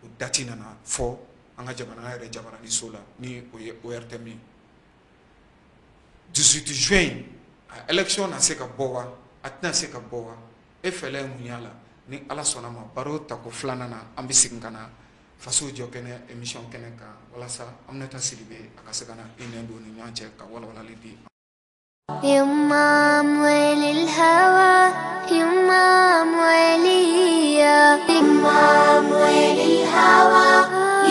o dati nana fɔ an ka jamana yɛrɛ jabaraniso la ni o ye ORTM ye 18 juin a élection na se ka bɔ wa a tɛna se ka bɔ wa e fɛlɛ ye mun y'a la ni ala sɔnna ma baro tako filanan na an bɛ segin ka na faso jɔ kɛnɛ émission kɛnɛ kan walasa Aminata Sidibe a ka se ka na i nɛn don ni ɲɔgɔn cɛ ka walawalali di يما موالي الهوى يما موالية يما موالي الهوى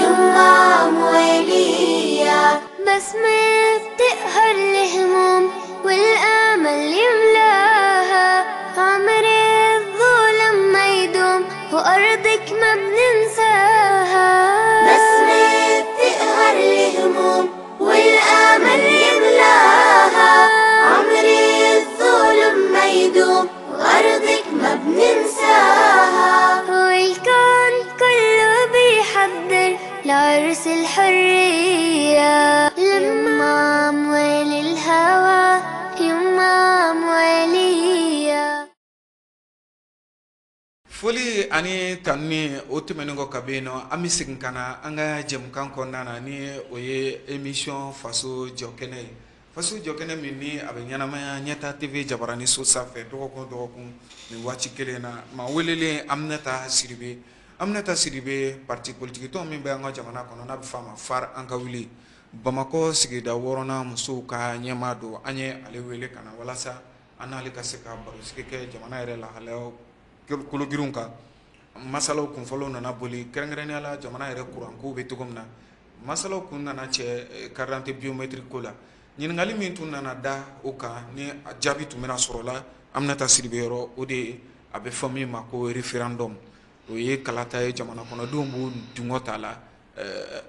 يما موالية بسمة بتقهر الهموم والأمل يملاها عمري الظلم ما يدوم وأرضك ما بننساها بسمة بتقهر الهموم والأمل يملاها عمري الظلم ما يدوم وأرضك ما بننساها والكون كله بيحضر لعرس الحرية لما أموال الهوى يما أموالية foli ani tanni o tɛmɛnen kɔ ka bɛ yen nɔ an bɛ segin ka na an ka jɛmukan kɔnɔna na ni o ye émission faso jɔkɛnɛ ye faso jɔkɛnɛ min ni a bɛ ɲɛnamaya ɲɛta tv jabarani so sanfɛ dɔgɔkun o dɔgɔkun nin waati kelen na maa welelen Aminata Sidibe Aminata Sidibe parti politique tɔn min bɛ an ka jamana kɔnɔ n'a bɛ f'a ma FAR an ka wuli Bamakɔ sigida 6nan musow ka ɲɛmaa don an ye ale wele ka na walasa an n'ale ka se ka barosigi kɛ jamana yɛrɛ lahalayaw kologirinw kan masalaw kunfɔlɔw nana boli kɛrɛnkɛrɛnnenya la jamana yɛrɛ kurankow bɛ cogo min na masalaw kun nana cɛ carte d'identité biométrique ko la ɲininkali min tun nana da o kan ni jaabi tun bɛna sɔrɔ la Aminata Sidibe yɔrɔ o de a bɛ fɔ min ma ko référendum o ye kalata ye jamana kɔnɔdenw b'o dungɔ ta la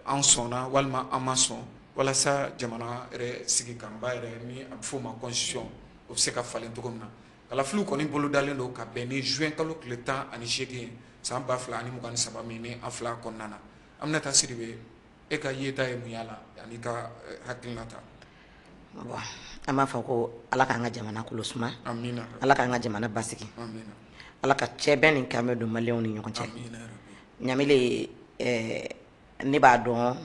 an sɔnna walima an ma sɔn walasa jamana yɛrɛ sigi kanba yɛrɛ ni a bɛ fɔ o ma constitution o bɛ se ka falen cogo min na kalafiliw kɔni bolo dalen don ka bɛn ni juin kalo tile 18 san 2023 min ni an fila kɔnɔna na Aminata Sidibe e ka yeta ye mun y'a la ani ka hakilinata bon an b'a fɔ ko ala k'an ka jamana kolo suma amina ala k'an ka jamana basigi amina ala ka cɛ bɛn ni kanbɛ don maliyɛnw ni ɲɔgɔn cɛ amina ɲamile ne b'a dɔn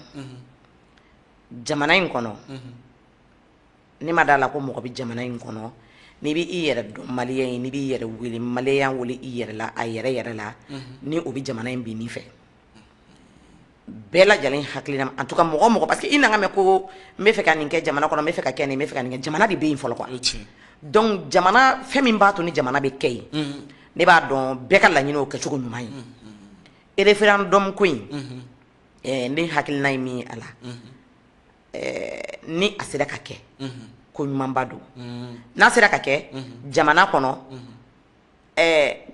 jamana in kɔnɔ ne ma d'a la ko mɔgɔ bɛ jamana in kɔnɔ n'i bɛ i yɛrɛ dɔn maliyɛn ye n'i b'i yɛrɛ wele maliyɛn wele i yɛrɛ la a yɛrɛ la ni o bɛ jamana in bin n'i fɛ bɛɛ lajɛlen hakilina en tout cas mɔgɔ parce que i nana mɛn ko n bɛ fɛ ka nin kɛ jamana kɔnɔ n bɛ fɛ ka kɛ nin n bɛ fɛ ka nin kɛ jamana de bɛ yen fɔlɔ quoi donc jamana fɛn min b'a to ni jamana bɛ kɛ yen ne b'a dɔn bɛɛ ka laɲini o kɛcogo ɲuman ye référendum ko in ne hakilina ye min ye a la ni a sera ka kɛ ko ɲumanba don n'a sera ka kɛ jamana kɔnɔ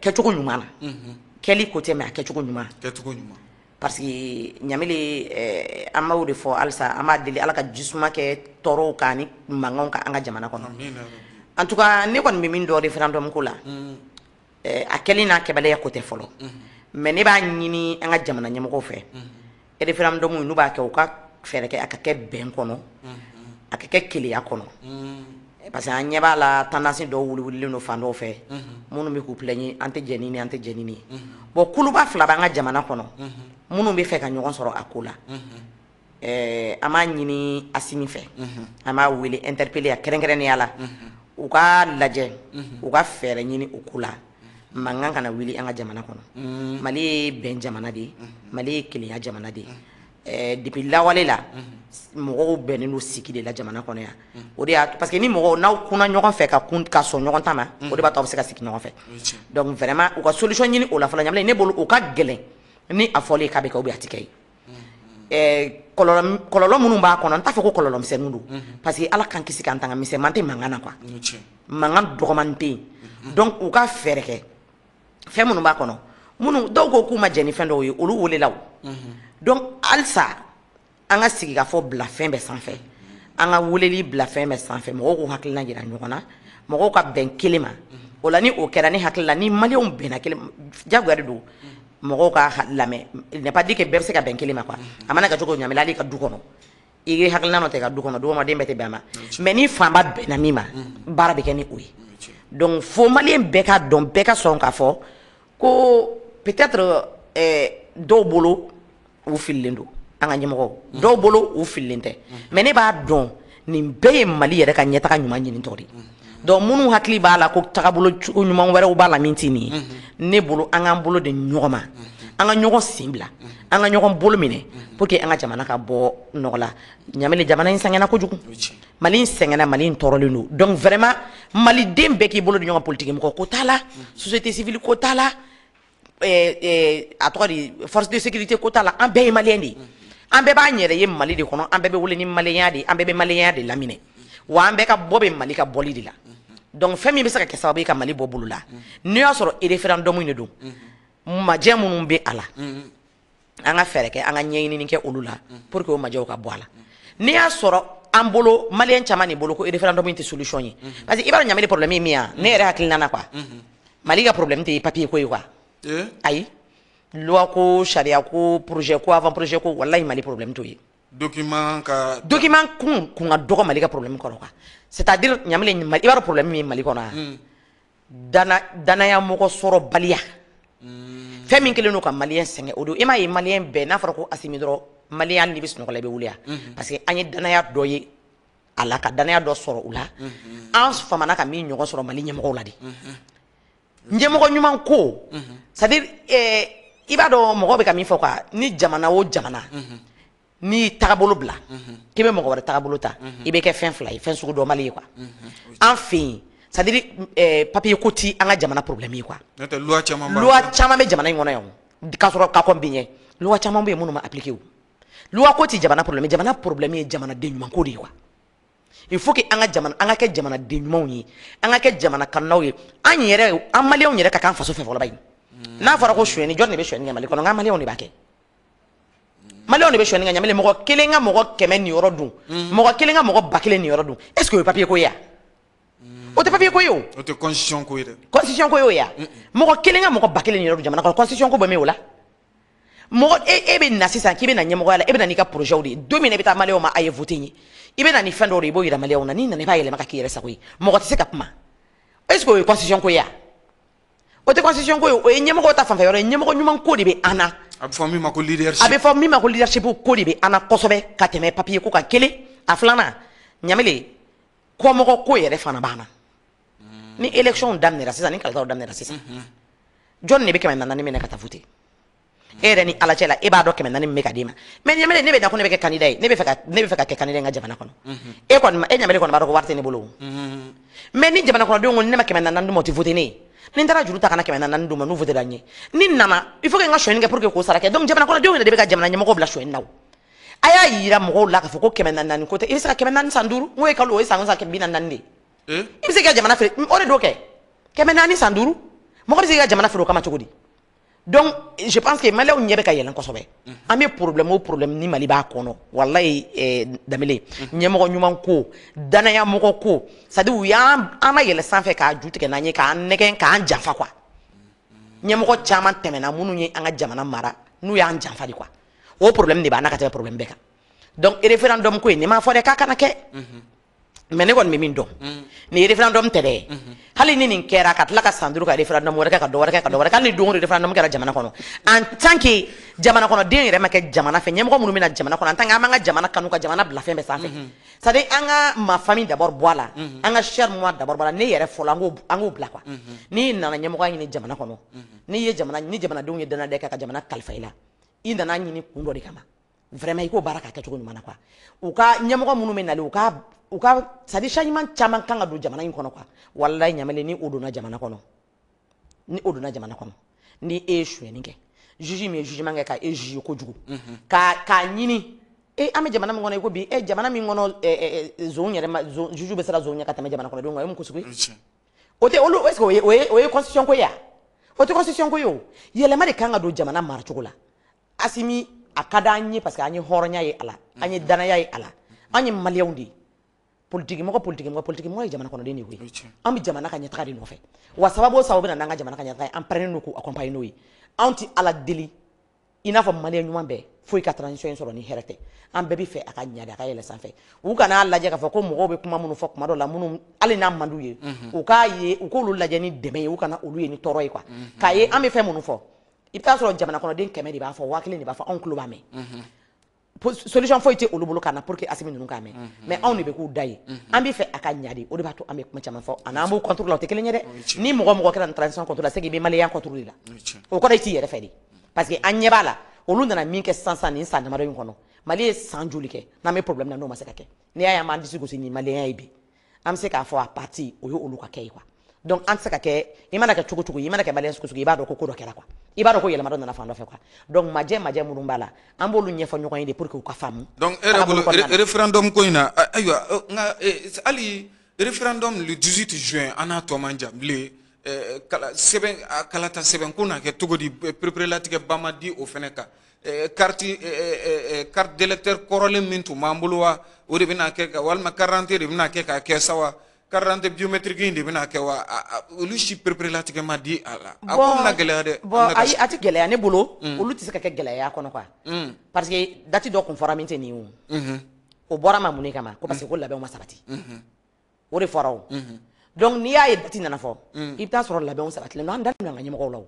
kɛcogo ɲuman na kɛli ko tɛ mɛ a kɛcogo ɲuman parce que ɲamile an b'o de fɔ halisa an b'a deli ala ka jisuma kɛ tɔɔrɔw kan ni mankanw kan an ka jamana kɔnɔ en tout cas ne kɔni bɛ min dɔn référendum ko la a kɛli n'a kɛbaliya ko tɛ fɔlɔ mais ne b'a ɲini an ka jamana ɲɛmɔgɔw fɛ référendum n'u b'a kɛ u ka fɛɛrɛ kɛ a ka kɛ bɛn kɔnɔ a ka kɛ keleya kɔnɔ parce que an ɲɛ b'a la tendance dɔw wuliwulilen don fan dɔw fɛ minnu bɛ k'u plaignent an tɛ jɛni ni an tɛ jɛni ni bon kuluba fila b'an ka jamana kɔnɔ minnu bɛ fɛ ka ɲɔgɔn sɔrɔ a ko la an b'a ɲini Asimi fɛ an b'a wele interpeller a kɛrɛnkɛrɛnnenya la u ka lajɛ u ka fɛɛrɛ ɲini u ko la mankan kana wuli an ka jamana kɔnɔ Mali ye bɛn jamana de ye Mali ye keleya jamana de ye depuis lawale la mɔgɔw bɛnnen don sigi de la jamana kɔnɔ yan o de y'a parce que ni mɔgɔw n'aw kunna ɲɔgɔn fɛ ka sɔn ɲɔgɔn ta ma o de b'a to aw bɛ se ka sigi ɲɔgɔn fɛ donc vraiment u ka solution ɲini o la fɔlɔ ɲamina ne bolo o ka gɛlɛn ni a fɔlen k'a bɛ kɛ ou bien a tɛ kɛ ye kɔlɔlɔ minnu b'a kɔnɔ n t'a fɔ ko kɔlɔlɔ misɛnninw don parce que ala k'an kisi k'an tanga misɛnman tɛ mankan na quoi mankan dɔgɔman tɛ yen donc u ka fɛɛrɛ kɛ fɛn minnu b'a kɔnɔ minnu dɔw ko k'u ma jɛ ni fɛn dɔw ye olu welela o donc halisa an ka sigi ka fɔ bila fɛn bɛɛ sanfɛ an ka weleli bila fɛn bɛɛ sanfɛ mɔgɔw k'u hakilina jira ɲɔgɔn na mɔgɔw ka bɛn kelen ma o la ni o kɛra ne hakili la ni maliyɛnw bɛnna kelen jagoya de don mɔgɔw ka lamɛn il n'est pas dit que bɛɛ bɛ se ka bɛn kelen ma quoi a mana kɛ cogo ɲamina hali ka du kɔnɔ i ye hakilina dɔ tɛ ka du kɔnɔ dugɔnɔden bɛɛ tɛ bɛn a ma mais ni fanba bɛnna min ma baara bɛ kɛ ni o ye donc fo maliyɛn bɛɛ ka dɔn bɛɛ ka sɔn k'a fɔ ko peut-être dɔw bolo u fililen don an ka ɲɛmɔgɔw dɔw bolo u fililen tɛ mais ne b'a dɔn nin bɛɛ ye Mali yɛrɛ ka ɲɛtaga ɲuman ɲinitɔ de donc minnu hakili b'a la ko tagabolo ɲuman wɛrɛw b'a la min tɛ nin ye ne bolo an k'an bolo de ɲɔgɔn ma an ka ɲɔgɔn sen bila an ka ɲɔgɔn bolo minɛ pour que an ka jamana ka bɔ nɔgɔ la ɲamele jamana in sɛgɛnna kojugu Mali in sɛgɛnna Mali in tɔɔrɔlen don donc vraiment maliden bɛɛ k'i bolo di ɲɔgɔn politique mɔgɔ ko t'a la société civile ko t'a la a tɔgɔ di force de sécurité ko t'a la an bɛɛ ye malien de ye an bɛɛ b'an yɛrɛ ye Mali de kɔnɔ an bɛɛ bɛ wele ni maliyɛnya de an bɛɛ bɛ maliyɛnya de laminɛ wa an bɛɛ ka bɔ bɛ Mali ka bɔli de la donc fɛn min bɛ se ka kɛ sababu ye ka Mali bɔ bolo la n'i y'a sɔrɔ référendum de don majɛ minnu bɛ a la an ka fɛɛrɛ kɛ an ka ɲɛɲinini kɛ olu la pour que o majɛw ka bɔ a la n'i y'a sɔrɔ an bolo maliyɛn caman de bolo ko référendum tɛ solution ye parce que i b'a dɔn ɲamɛ problème ye min ye ne yɛrɛ hakilina na quoi Mali ka problème tɛ papier ko ye quoi ayi loi ko charia ko projet ko avant projet ko wallahi Mali problème t'o ye document kun ka dɔgɔ Mali ka problème kɔrɔ quoi c'est-à-dire ɲamɛ i b'a dɔn problème min ye Mali kɔnɔ danaya mɔgɔ sɔrɔ baliya fɛn min kelen don ka maliyɛn sɛgɛn o don i m'a ye maliyɛn bɛɛ n'a fɔra ko Asimi dɔrɔn maliyɛn hali n'i bɛ sunɔgɔ la i bɛ wuli parce que an ye danaya dɔ ye a la ka danaya dɔ sɔrɔ u la an famana ka min ɲɔgɔn sɔrɔ Mali ɲɛmɔgɔw la de ɲɛmɔgɔ ɲuman ko c'est-à-dire i b'a dɔn mɔgɔ bɛ ka min fɔ quoi ni jamana o jamana n'i tagabolo bila k'i bɛ mɔgɔ wɛrɛ tagabolo ta i bɛ kɛ fɛn fila ye fɛn sugu dɔ Mali ye quoi an fɛ yen c'est-à-dire papier ko ti an ka jamana problème ye quoi loi caman bɛ jamana in kɔnɔ yan k'a sɔrɔ ka kɔn bi ɲɛ loi caman bɛ yen minnu ma appliquer o loi ko ti jamana problème ye jamanaden ɲuman ko de ye quoi il faut que an ka kɛ jamanaden ɲumanw ye an ka kɛ jamana kanunaw ye an maliyɛnw yɛrɛ ka k'an faso fɛ fɔlɔ bayi n'a fɔra ko suyɛni jɔn de bɛ suyɛni kɛ Mali kɔnɔ n ka maliyɛnw de b'a kɛ maliyɛnw de bɛ suyɛni kɛ ɲamɛ mɔgɔ kelen ka mɔgɔ 100 nin yɔrɔ dun mɔgɔ kelen ka mɔgɔ 1000 nin yɔrɔ dun est ce que o ye papier ko ye wa o tɛ papier ko ye o tɛ constitution ko ye dɛ constitution ko ye o ya mɔgɔ kelen ka mɔgɔ 1000 nin yɔrɔ dun jamana kɔnɔ constitution ko bɛ min o la mɔgɔ e bɛ na sisan k'i bɛ na ɲɛmɔgɔya la e bɛ na n'i ka projet de ye don min na i bɛ taa maliyɛnw ma a ye voté ɲɛ i bɛ na ni fɛn dɔw de i b'o yira maliyɛnw na n'i nana i b'a yɛlɛma ka k'i yɛrɛ sago ye mɔgɔ tɛ se ka kuma est ce que o ye constitution ko ye o tɛ constitution ko ye o ye ɲɛmɔgɔw ta fanfɛ yɔrɔ ye ɲɛmɔgɔ ɲuman ko de bɛ an na a bɛ fɔ min ma ko leadership ko de bɛ an na kosɛbɛ ka tɛmɛ papier ko kan kelen a filanan ɲamele kɔmɔgɔ ko yɛrɛ fana b'an na ni élection daminɛra sisan ni kalataw daminɛra sisan jɔn de bɛ 400 minɛ ka taa voter e yɛrɛ ni ala cɛ la e b'a dɔn 400 min bɛ ka d'i ma mais ɲamele ne bɛ da ko ne bɛ kɛ candidat ye ne bɛ fɛ ka kɛ candidat n ka jamana kɔnɔ e ɲamele kɔni b'a dɔn ko wari tɛ ne bolo mais ni jamana kɔnɔdenw ko ne ma 400 d'u ma o tɛ voter ne ye ni n taara juru ta ka na 400 d'u ma n'u voté la n ye ni nana il faut que n ka sonyɛni kɛ pour que k'o sara kɛ donc jamana kɔnɔdenw yɛrɛ de bɛ ka jamana ɲɛmɔgɔw bila sonyɛni na a y'a yira mɔgɔw la k'a fɔ ko 400 ko tɛ i bɛ se ka 400 san 5 n'o ye kalo o ye san 400 de i bɛ se ka jamana feere o de do kɛ 400 san 5 mɔgɔ bɛ se ka jamana feere o kama cogo di donc je pense que maliyɛnw ɲɛ bɛ ka yɛlɛn kosɛbɛ an bɛ problème o problème ni Mali b'a kɔnɔ wallahi Danbele ɲɛmɔgɔ ɲuman ko danaya mɔgɔ ko c'est à dire u y'an ma yɛlɛ sanfɛ k'a ju tigɛ n'an ye k'an nɛgɛn k'an janfa quoi ɲɛmɔgɔ caman tɛmɛna minnu ye an ka jamana mara n'u y'an janfa de quoi o problème de b'an na ka tɛmɛ problème bɛɛ kan donc référendum ko in nin m'a fɔ dɛ k'a kana kɛ mais ne kɔni bɛ min dɔn nin référendum tɛ dɛ hali ni nin kɛra ka tila ka san 5 ka référendum wɛrɛ kɛ ka dɔ wɛrɛ kɛ hali ni don o référendum kɛra jamana kɔnɔ en tant que jamana kɔnɔden yɛrɛ ma kɛ jamana fɛ ɲɛmɔgɔ minnu bɛ na jamana kɔnɔ en tant que an b'an ka jamana kanu ka jamana bila fɛn bɛɛ sanfɛ c'est à dire an ka ma famille d'abord bɔ a la an ka cher moi d'abord bɔ a la ne yɛrɛ fɔlɔ an k'o bila quoi n'i nana ɲɛmɔgɔya ɲini jamana kɔnɔ ni jamanadenw ye danaya kɛ ka jamana kalifa i la i nana ɲini kun dɔ de kama vraiment i k'o baara ka kɛcogo ɲuman na quoi u ka ɲɛmɔgɔ minnu bɛ nalen u ka c'est à dire changement caman kan ka don jamana in kɔnɔ quoi wallahi ɲamele ni o donna jamana kɔnɔ ni e ye suyɛni kɛ juge min ye jugement kɛ ka e juge kojugu k'a ɲini an bɛ jamana min kɔnɔ i ko bi jamana min kɔnɔ zon yɛrɛ ma juge bɛ siran zon ɲɛ ka tɛmɛ jamana kɔnɔdenw kan o ye mun ko sugu ye o tɛ olu est ce que o ye constitution ko ye wa o tɛ constitution ko ye o yɛlɛma de kan ka don jamana maracogo la Asimi a ka d'an ye parce que an ye hɔrɔnya ye a la an ye danaya ye a la an ye maliyɛnw de ye politique mɔgɔ ye jamana kɔnɔden de koyi an bɛ jamana ka ɲɛtaga de nɔfɛ wa sababu o sababu bɛ na n'an ka jamana ka ɲɛtaga ye an pɛrɛnnen don k'o accompagner n'o ye anw tɛ ala deli i n'a fɔ maliyɛn ɲuman bɛɛ foyi ka transition in sɔrɔ ni hɛrɛ tɛ an bɛɛ bɛ fɛ a ka ɲa de a ka yɛlɛ sanfɛ u kana lajɛ k'a fɔ ko mɔgɔw bɛ kuma minnu fɔ kuma dɔ la minnu hali n'a man d'u ye u k'a ye u k'olu lajɛ ni dɛmɛ ye u kana olu ye ni tɔɔrɔ ye quoi k'a ye an bɛ fɛn minnu fɔ i bɛ taa sɔrɔ jamana kɔnɔden 100 de b'a fɔ 1000 de b'a fɔ anw tulo b'a mɛn solution foyi tɛ olu bolo ka na pour que Asimi ninnu k'a mɛn mais anw de bɛ k'u da ye an bɛ fɛ a ka ɲa de o de b'a to an bɛ kuma caman fɔ ani an b'u contrôler la o tɛ kelen ye dɛ ni mɔgɔ kɛra nin transition contrôle la c'est que i bɛ maliyɛn contrôler la o kɔrɔ i t'i yɛrɛ fɛ de parce que an ɲɛ b'a la olu nana min kɛ sisan nin san damadɔ in kɔnɔ Mali ye san joli kɛ n'an bɛ problème na n'o ma se ka kɛ n'i y'a ye an b'an disi gosi ni maliyɛnya ye bi an bɛ se k'a fɔ a parti o ye olu ka kɛ ye quoi donc an tɛ se ka kɛ i mana kɛ cogo cogo i mana kɛ maliyɛn sugu sugu i b'a dɔn ko ko dɔ kɛra quoi i b'a dɔn ko yɛlɛma dɔ nana fan dɔ fɛ quoi donc majɛ minnu b'a la an b'olu ɲɛfɔ ɲɔgɔn ye de pour que u ka faamu donc e yɛrɛ bolo référendum ko in na ayiwa nka hali référendum le 18 juin an n'a tɔ man jan bilen sɛbɛn kalata sɛbɛn ko na kɛ cogo di pereperelatigɛ ba ma di o fɛnɛ kan carte d'électeur kɔrɔlen min tun b'an bolo wa o de bɛna kɛ ka walima carte de bɛna kɛ k'a kɛ sa wa carte biométrique in de bɛna kɛ wa olu si pereperelatigɛ ma di a la a ko bɛna gɛlɛya dɛ bon ayi a tɛ gɛlɛya ne bolo olu tɛ se ka kɛ gɛlɛya kɔnɔ quoi parce que date dɔ kun fɔra min tɛ nin ye o bɔra ma mun de kama ko parce que ko labɛnw ma sabati o de fɔra o donc n'i y'a ye date nana fɔ i bɛ taa sɔrɔ labɛnw sabatilen don an dalen don an ka ɲɛmɔgɔw la o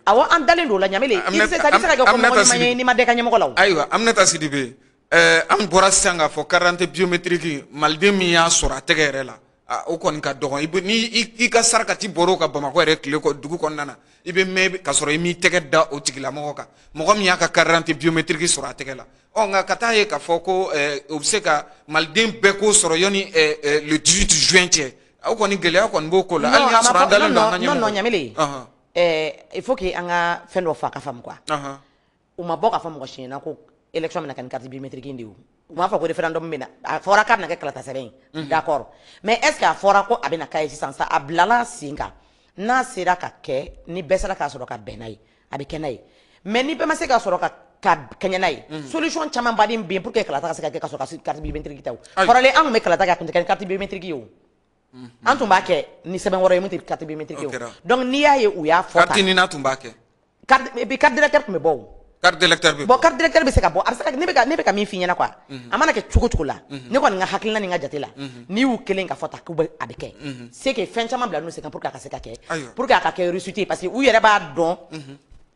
awɔ an dalen don o la ɲamele i bɛ se ka kɛ ko mɔgɔ ɲuman ye n'i ma da i ka ɲɛmɔgɔ la o ayiwa Aminata Sidibe an bɔra sisan k'a fɔ carte biométrique maliden min y'a sɔrɔ a tɛgɛ yɛrɛ la o kɔni ka dɔgɔn ni i ka sarakati bɔr'o ka Bamakɔ yɛrɛ tile dugu kɔnɔna na i bɛ mɛn ka sɔrɔ i m'i tɛgɛ da o tigilamɔgɔ kan mɔgɔ min y'a ka carte biométrique sɔrɔ a tɛgɛ la nka ka taa ye k'a fɔ ko o bɛ se ka maliden bɛɛ k'o sɔrɔ yanni le 18 juin cɛ o kɔni gɛlɛya kɔni b'o ko la hali n'i y'a sɔrɔ an dalen don an ka ɲɛmɔgɔ non ɲamele il faut que an ka fɛn dɔ fɔ a ka faamu quoi u ma bɔ k'a fɔ mɔgɔ si ɲɛna ko élection bɛna kɛ ni carte biométrique in de ye o u m'a fɔ ko référendum bɛna a fɔra k'a bɛna kɛ kalata sɛbɛn ye d'accord mais est ce que a fɔra ko a bɛna k'a ye sisan sa a bilala sen kan n'a sera ka kɛ ni bɛɛ sera k'a sɔrɔ ka bɛn n'a ye a bɛ kɛ n'a ye mais ni bɛɛ ma se k'a sɔrɔ ka kɛɲɛ n'a ye solution caman baden bɛ yen pour que kalata ka se ka kɛ ka sɔrɔ ka carte biométrique tɛ o kɔrɔlen an tun bɛ kalata kɛ a tun tɛ kɛ ni carte biométrique ye o an tun b'a kɛ ni sɛbɛn wɛrɛ ye mun tɛ carte biométrique ye o donc n'i y'a ye u y'a fɔ tan carte nin na tun b'a kɛ et puis carte d'électeur tun bɛ bɔ o carte d'électeur bɛ bon carte d'électeur bɛ se ka bɔ a bɛ se ka ne bɛ ka min f'i ɲɛna quoi a mana kɛ cogo cogo la ne kɔni ka hakilina ni n ka jate la n'i y'u kelen ka fɔ ta k'u bɛ a bɛ kɛ c'est que fɛn caman bila n'u sen kan pour que a ka se ka kɛ pour que a ka kɛ réussite parce que u yɛrɛ b'a dɔn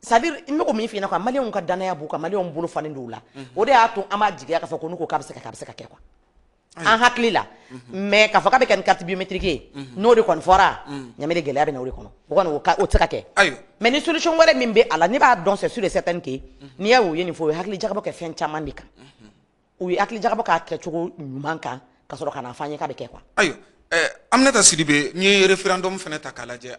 c'est à dire n bɛ k'o min f'i ɲɛna quoi maliyɛnw ka danaya b'u kan maliyɛnw bolo falen don u la o de y'a to an b'a jigiya k'a fɔ ko n'u ko k'a bɛ se ka kɛ a bɛ se ka kɛ quoi an hakili la mais k'a fɔ k'a bɛ kɛ ni carte biométrique ye n'o de kɔni fɔra ɲamɛ de gɛlɛya bɛ na o de kɔnɔ o kɔni o tɛ se ka kɛ mais ni solution wɛrɛ min bɛ a la ne b'a dɔn c'est sûr et certain que n'i y'a ye u ye nin fɔ u ye hakili jagabɔ kɛ fɛn caman de kan u ye hakili jagabɔ k'a kɛcogo ɲuman kan ka sɔrɔ ka na f'an ye k'a bɛ kɛ quoi ayiwa Aminata Sidibe n'i ye référendum fɛnɛ ta k'a lajɛ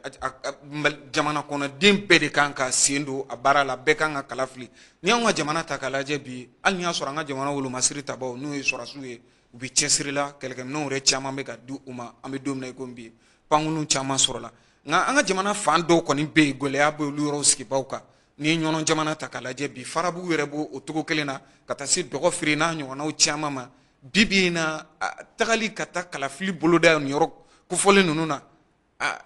jamana kɔnɔden bɛɛ de kan ka sen don a baara la bɛɛ kan ka kala fili n'i y'anw ka jamana ta k'a lajɛ bi hali n'i y'a sɔrɔ an ka jamana wolomasiri tabaw n'o ye sɔrɔdasiw ye u bɛ cɛsiri la kɛlɛkɛminɛnw yɛrɛ caman bɛ ka di u ma an bɛ don min na i ko bi pankunu caman sɔrɔla nka an ka jamana fan dɔw kɔni bɛ yen gɛlɛya bɛ olu yɔrɔw sigibaw kan n'i ye ɲɔnɔ jamana ta k'a lajɛ bi farabugu yɛrɛ b'o o cogo kelen na ka taa se dɔgɔ feere n'a ɲɔgɔnnaw caman ma bi in na tagali ka taa kalafili boloda nin yɔrɔ kofɔlen ninnu na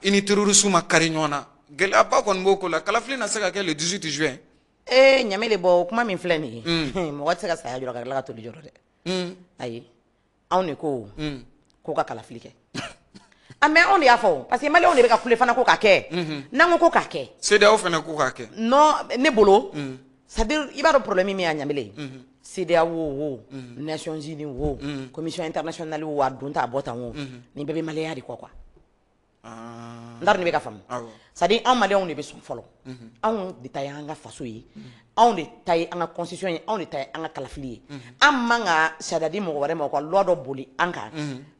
i ni terroriste ma kari ɲɔgɔn na gɛlɛyaba kɔni b'o ko la kalafili na se ka kɛ le 18 juin ɲamɛ de bɔ kuma min filɛ nin ye mɔgɔ tɛ se ka saya jɔrɔ ka tila ka toli jɔrɔ dɛ ayi anw de ko k'o ka kalafili kɛ mais anw de y'a fɔ parce que maliyɛnw de bɛ ka kule fana ko k'a kɛ n'an ko k'a kɛ CEDEAO fana ko k'a kɛ non ne bolo c'est à dire i b'a dɔn problème min y'a ɲamele CEDEAO wo Nations Unies wo Commission internationale wo a don ta a bɔ tan wo nin bɛɛ bɛ maliyɛnya de kɔ quoi n t'a dɔn ni bɛ ka faamu c'est à dire anw maliyɛnw de bɛ sɔn fɔlɔ anw de ta ye an ka faso ye anw de ta ye an ka constitution ye anw de ta ye an ka kalafili ye an man ka sariya di mɔgɔ wɛrɛ ma u ka loi dɔ boli an kan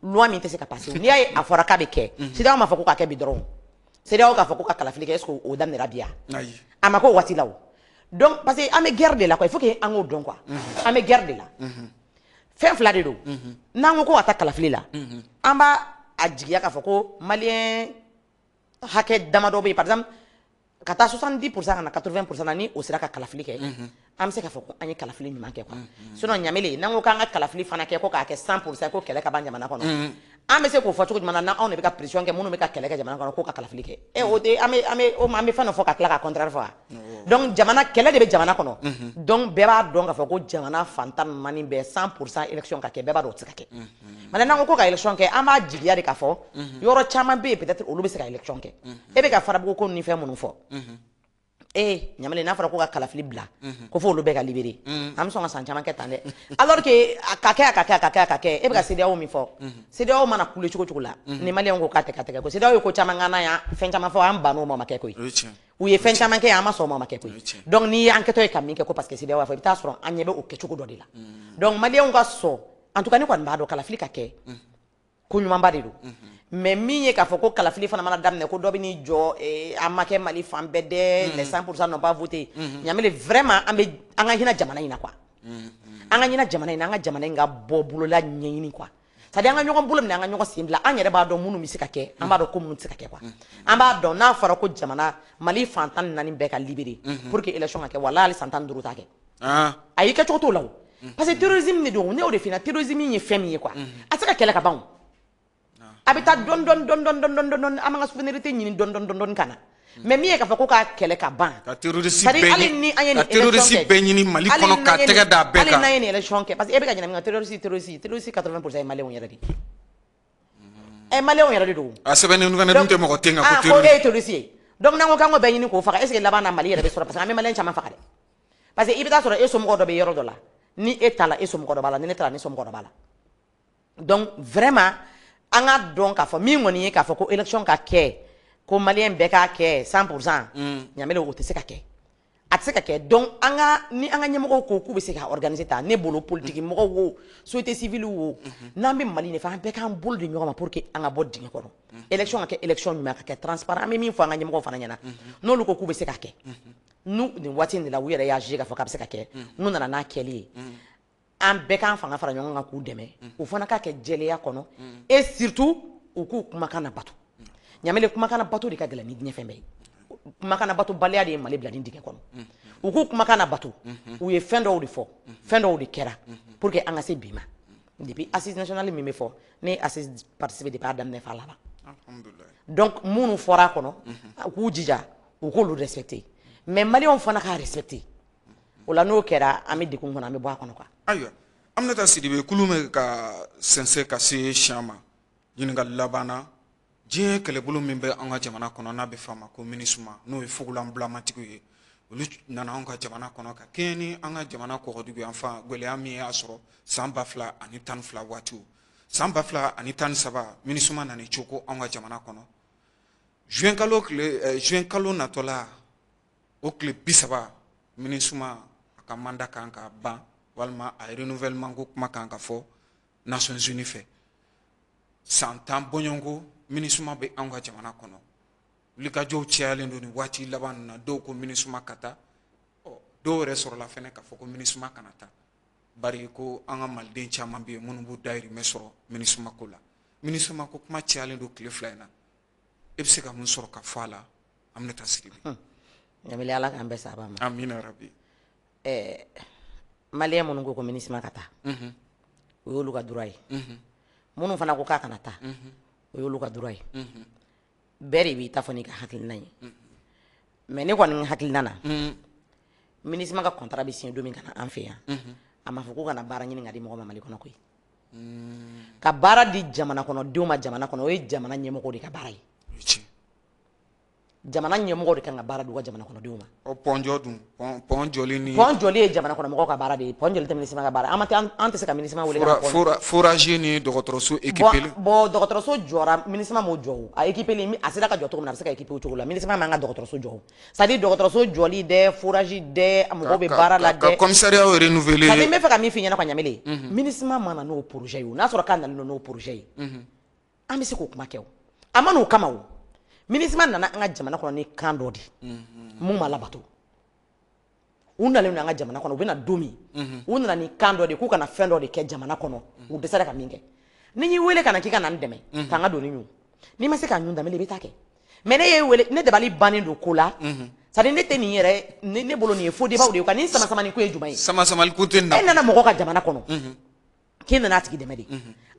loi min tɛ se ka passer n'i y'a ye a fɔra k'a bɛ kɛ CEDEAO m'a fɔ ko k'a kɛ bi dɔrɔn CEDEAO k'a fɔ ko ka kalafili kɛ est ce que o daminɛra bi yan a ma k'o waati la o donc parce que an bɛ guerre de la quoi il faut que an k'o dɔn quoi an bɛ guerre de la fɛn fila de don n'an ko ko ka taa kalafili la an b'a a jigiya k'a fɔ ko maliyɛn hakɛ damadɔ bɛ yen par exemple ka taa 70% ka na 80% na ni o sera ka kalafili kɛ an bɛ se k'a fɔ ko an ye kalafili ɲuman kɛ quoi sinon ɲamele n'an ko k'an ka kalafili fana kɛ ko k'a kɛ 100% ko kɛlɛ ka ban jamana kɔnɔ an bɛ se k'o fɔ cogo jumɛn na anw de bɛ ka pression kɛ minnu bɛ ka kɛlɛ kɛ jamana kɔnɔ ko ka kalafili kɛ o tɛ an bɛ fɛn dɔ fɔ ka tila ka contraire fɔ donc jamana kɛlɛ de bɛ jamana kɔnɔ donc bɛɛ b'a dɔn k'a fɔ ko jamana fantan naani bɛɛ 100% élection ka kɛ bɛɛ b'a dɔn o tɛ se ka kɛ maintenant n'an ko ka élection kɛ an b'a jigiya de k'a fɔ yɔrɔ caman bɛ yen peut-être olu bɛ se ka élection kɛ e bɛ ka farabugu ko ni fɛn minnu fɔ ɲamale n'a fɔra ko ka kalafili bila ko fo olu bɛɛ ka libérer an bɛ sɔn ka san caman kɛ tan dɛ alors que a ka kɛ e bɛ ka CEDEAO min fɔ CEDEAO mana kule cogo cogo la ni maliyɛnw ko k'a tɛ ka tɛgɛ ko CEDEAO ye ko caman k'an na yan fɛn caman fɔ an ban'o ma ma kɛ koyi u ye fɛn caman kɛ an ma sɔn ma kɛ koyi donc ni enquête ye ka min kɛ ko parce que c'est wa fɔ i bɛ taa sɔrɔ an ɲɛ bɛ o kɛcogo dɔ de la donc maliyɛnw ka sɔn en tout cas ne kɔni b'a dɔn kalafili ka kɛ ko ɲumanba de don mais min ye k'a fɔ ko kalafili fana mana daminɛ ko dɔ bɛ n'i jɔ an ma kɛ Mali fan bɛɛ dɛ les 100% n'ont pas voté ɲamile vraiment an ka hinɛ jamana in na quoi an ka hinɛ jamana in na an ka jamana in ka bɔ bolola ɲɛɲini quoi c'est à dire an ka ɲɔgɔn bolo minɛ an ka ɲɔgɔn sen bila an yɛrɛ b'a dɔn minnu bɛ se ka kɛ an b'a dɔn ko minnu tɛ se ka kɛ quoi an b'a dɔn n'a fɔra ko jamana Mali fan 14 bɛɛ ka libéré pour que élection ka kɛ walahi hali san 15 t'a kɛ a y'i kɛcogo t'o la o parce que terrorisme de don ne y'o de f'i ɲɛna terrorisme ye fɛn min ye quoi a tɛ se ka kɛlɛ ka ban o a bɛ taa dɔɔni an b'an ka souveraineté ɲini dɔɔni ka na mais min ye k'a fɔ ko k'a kɛlɛ ka ban ka terroriste bɛɛ ɲini Mali kɔnɔ ka tɛgɛ da bɛɛ kan hali n'an ye nin élection kɛ parce que e bɛ ka ɲininka terroriste 80% ye maliyɛnw yɛrɛ de maliyɛnw yɛrɛ de don a sɛbɛnnen fana dun tɛ mɔgɔ ten ka ko ko e ye terroriste ye donc n'an ko k'an k'o bɛɛ ɲini k'o faga est ce que laban na Mali yɛrɛ bɛ sɔrɔ parce que an bɛ maliyɛn caman faga dɛ parce que i bɛ taa sɔrɔ e somɔgɔ dɔ bɛ yɔrɔ dɔ la ni e ta la e somɔgɔ dɔ b'a la ni ne ta la ne somɔgɔ dɔ b'a la donc vraiment an ka dɔn k'a fɔ min kɔni ye k'a fɔ ko élection ka kɛ ko maliyɛn bɛɛ k'a kɛ 100% ɲamele o tɛ se ka kɛ a tɛ se ka kɛ donc ni an ka ɲɛmɔgɔw ko k'u bɛ se ka organiser ta ne bolo politique mɔgɔw wo société civile wo n'an bɛ Mali ɲɛfɛ an bɛɛ k'an bolo di ɲɔgɔn ma pour que an ka bɔ dingɛ kɔnɔ élection ka kɛ élection ɲuman ka kɛ transparent an bɛ min fɔ an ka ɲɛmɔgɔw fana ɲɛna n'olu ko k'u bɛ se ka kɛ n'u nin waati in de la u yɛrɛ y'a juger k'a fɔ k'a bɛ se ka kɛ n'u nana n'a kɛli ye an bɛɛ k'an fanga fara ɲɔgɔn kan k'u dɛmɛ u fana k'a kɛ jɛlenya kɔnɔ et surtout u k'u kumakan na bato ɲamele kumakan na bato de ka gɛlɛn ni diɲɛ fɛn bɛɛ ye kumakan na bato baliya de ye Mali bila ni dingɛ kɔnɔ u k'u kumakan na bato u ye fɛn dɔw de fɔ fɛn dɔw de kɛra pour que an ka se bi ma depuis assise nationale min bɛ fɔ ne ye assise participer depuis a daminɛ f'a laban donc minnu fɔra a kɔnɔ u k'u jija u k'olu respecter mais maliyɛnw fana k'a respecter o la n'o kɛra an bɛ degun kɔnɔ an bɛ bɔ a kɔnɔ quoi ayiwa Aminata Sidibe kulu bɛ ka sɛnsɛn ka se siyan ma ɲininkali laban na diɲɛ kɛlɛbolo min bɛ an ka jamana kɔnɔ n'a bɛ f'a ma ko MINUSMA n'o ye fugulanbulamatigiw ye olu nana an ka jamana kɔnɔ ka kɛɲɛ ni an ka jamana kɔgɔdugu yan fan gɛlɛya min y'a sɔrɔ san 2012 waatiw san 2013 MINUSMA nana cogo an ka jamana kɔnɔ juin kalo natɔla o tile 30 MINUSMA a ka mandat kan ka ban walima a renouvellement ko kuma kan ka fɔ Nations Unies fɛ san 10 bɔɲɔnko MINUSMA bɛ an ka jamana kɔnɔ wulikajɔw cayalen don nin waati laban ninnu na dɔw ko MINUSMA ka taa dɔw yɛrɛ sɔrɔla fɛnɛ k'a fɔ ko MINUSMA kana taa bari ko an ka maliden caman bɛ yen minnu b'u dahirimɛ sɔrɔ MINUSMA ko la MINUSMA ko kuma cayalen don tile 2 in na e bɛ se ka mun sɔrɔ ka fɔ a la Aminata Sidibe ɲamele ala k'an bɛɛ saba ma amina rabi maliyɛn minnu ko MINUSMA ka taa o y'olu ka droit ye minnu fana ko k'a kana taa o y'olu ka droit ye bɛɛ de b'i ta fɔ n'i ka hakilina ye mais ne kɔni hakilina na MINUSMA ka contrat bɛ signé don min ka na an fɛ yan a ma fɔ ko kana baara ɲini ka di mɔgɔ ma Mali kɔnɔ koyi ka baara di jamana kɔnɔdenw ma jamana kɔnɔ o ye jamana ɲɛmɔgɔw de ka baara ye jamana ɲɛmɔgɔw de kan ka baara di u ka jamana kɔnɔdenw ma pɔnjɔ dun pɔn jɔli ye jamana kɔnɔ mɔgɔw ka baara de ye pɔn jɔli tɛ MINUSMA ka baara an tɛ se ka MINUSMA wele forage ni dɔgɔtɔrɔso équipé bon dɔgɔtɔrɔso jɔra MINUSMA m'o jɔ o a équipé a sera ka jɔ cogo min na a bɛ se ka équipé o cogo la MINUSMA man ka dɔgɔtɔrɔso jɔ o c'est à dire dɔgɔtɔrɔso jɔli dɛ forage dɛ mɔgɔw bɛ baara la dɛ ka commissariat renouvelé c'est à dire n bɛ fɛ ka min f'i ɲɛna ka ɲamele MINUSMA mana n'o projet ye o n'a sɔrɔ k'a nalen don n'o projet ye an bɛ se k'o kuma kɛ o a ma n'o kama o MINUSMA nana an ka jamana kɔnɔ ni kan dɔ de mun ma labato u nalen don an ka jamana kɔnɔ u bɛna don min u nana ni kan dɔ de k'u kana fɛn dɔ de kɛ jamana kɔnɔ u dɛsɛra ka min kɛ ni y'i wele ka na k'i ka na n dɛmɛ k'an ka don ni ɲu n'i ma se k'a ɲun damele i bɛ taa kɛ mais ne y'e wele ne dabali bannen don ko la c'est à dire ne tɛ nin yɛrɛ ne bolo nin ye faux débat de ye ka nin sama-samani ko ye jumɛn ye sama-samali ko tɛ na e nana mɔgɔ ka jamana kɔnɔ k'e nana a tigi dɛmɛ de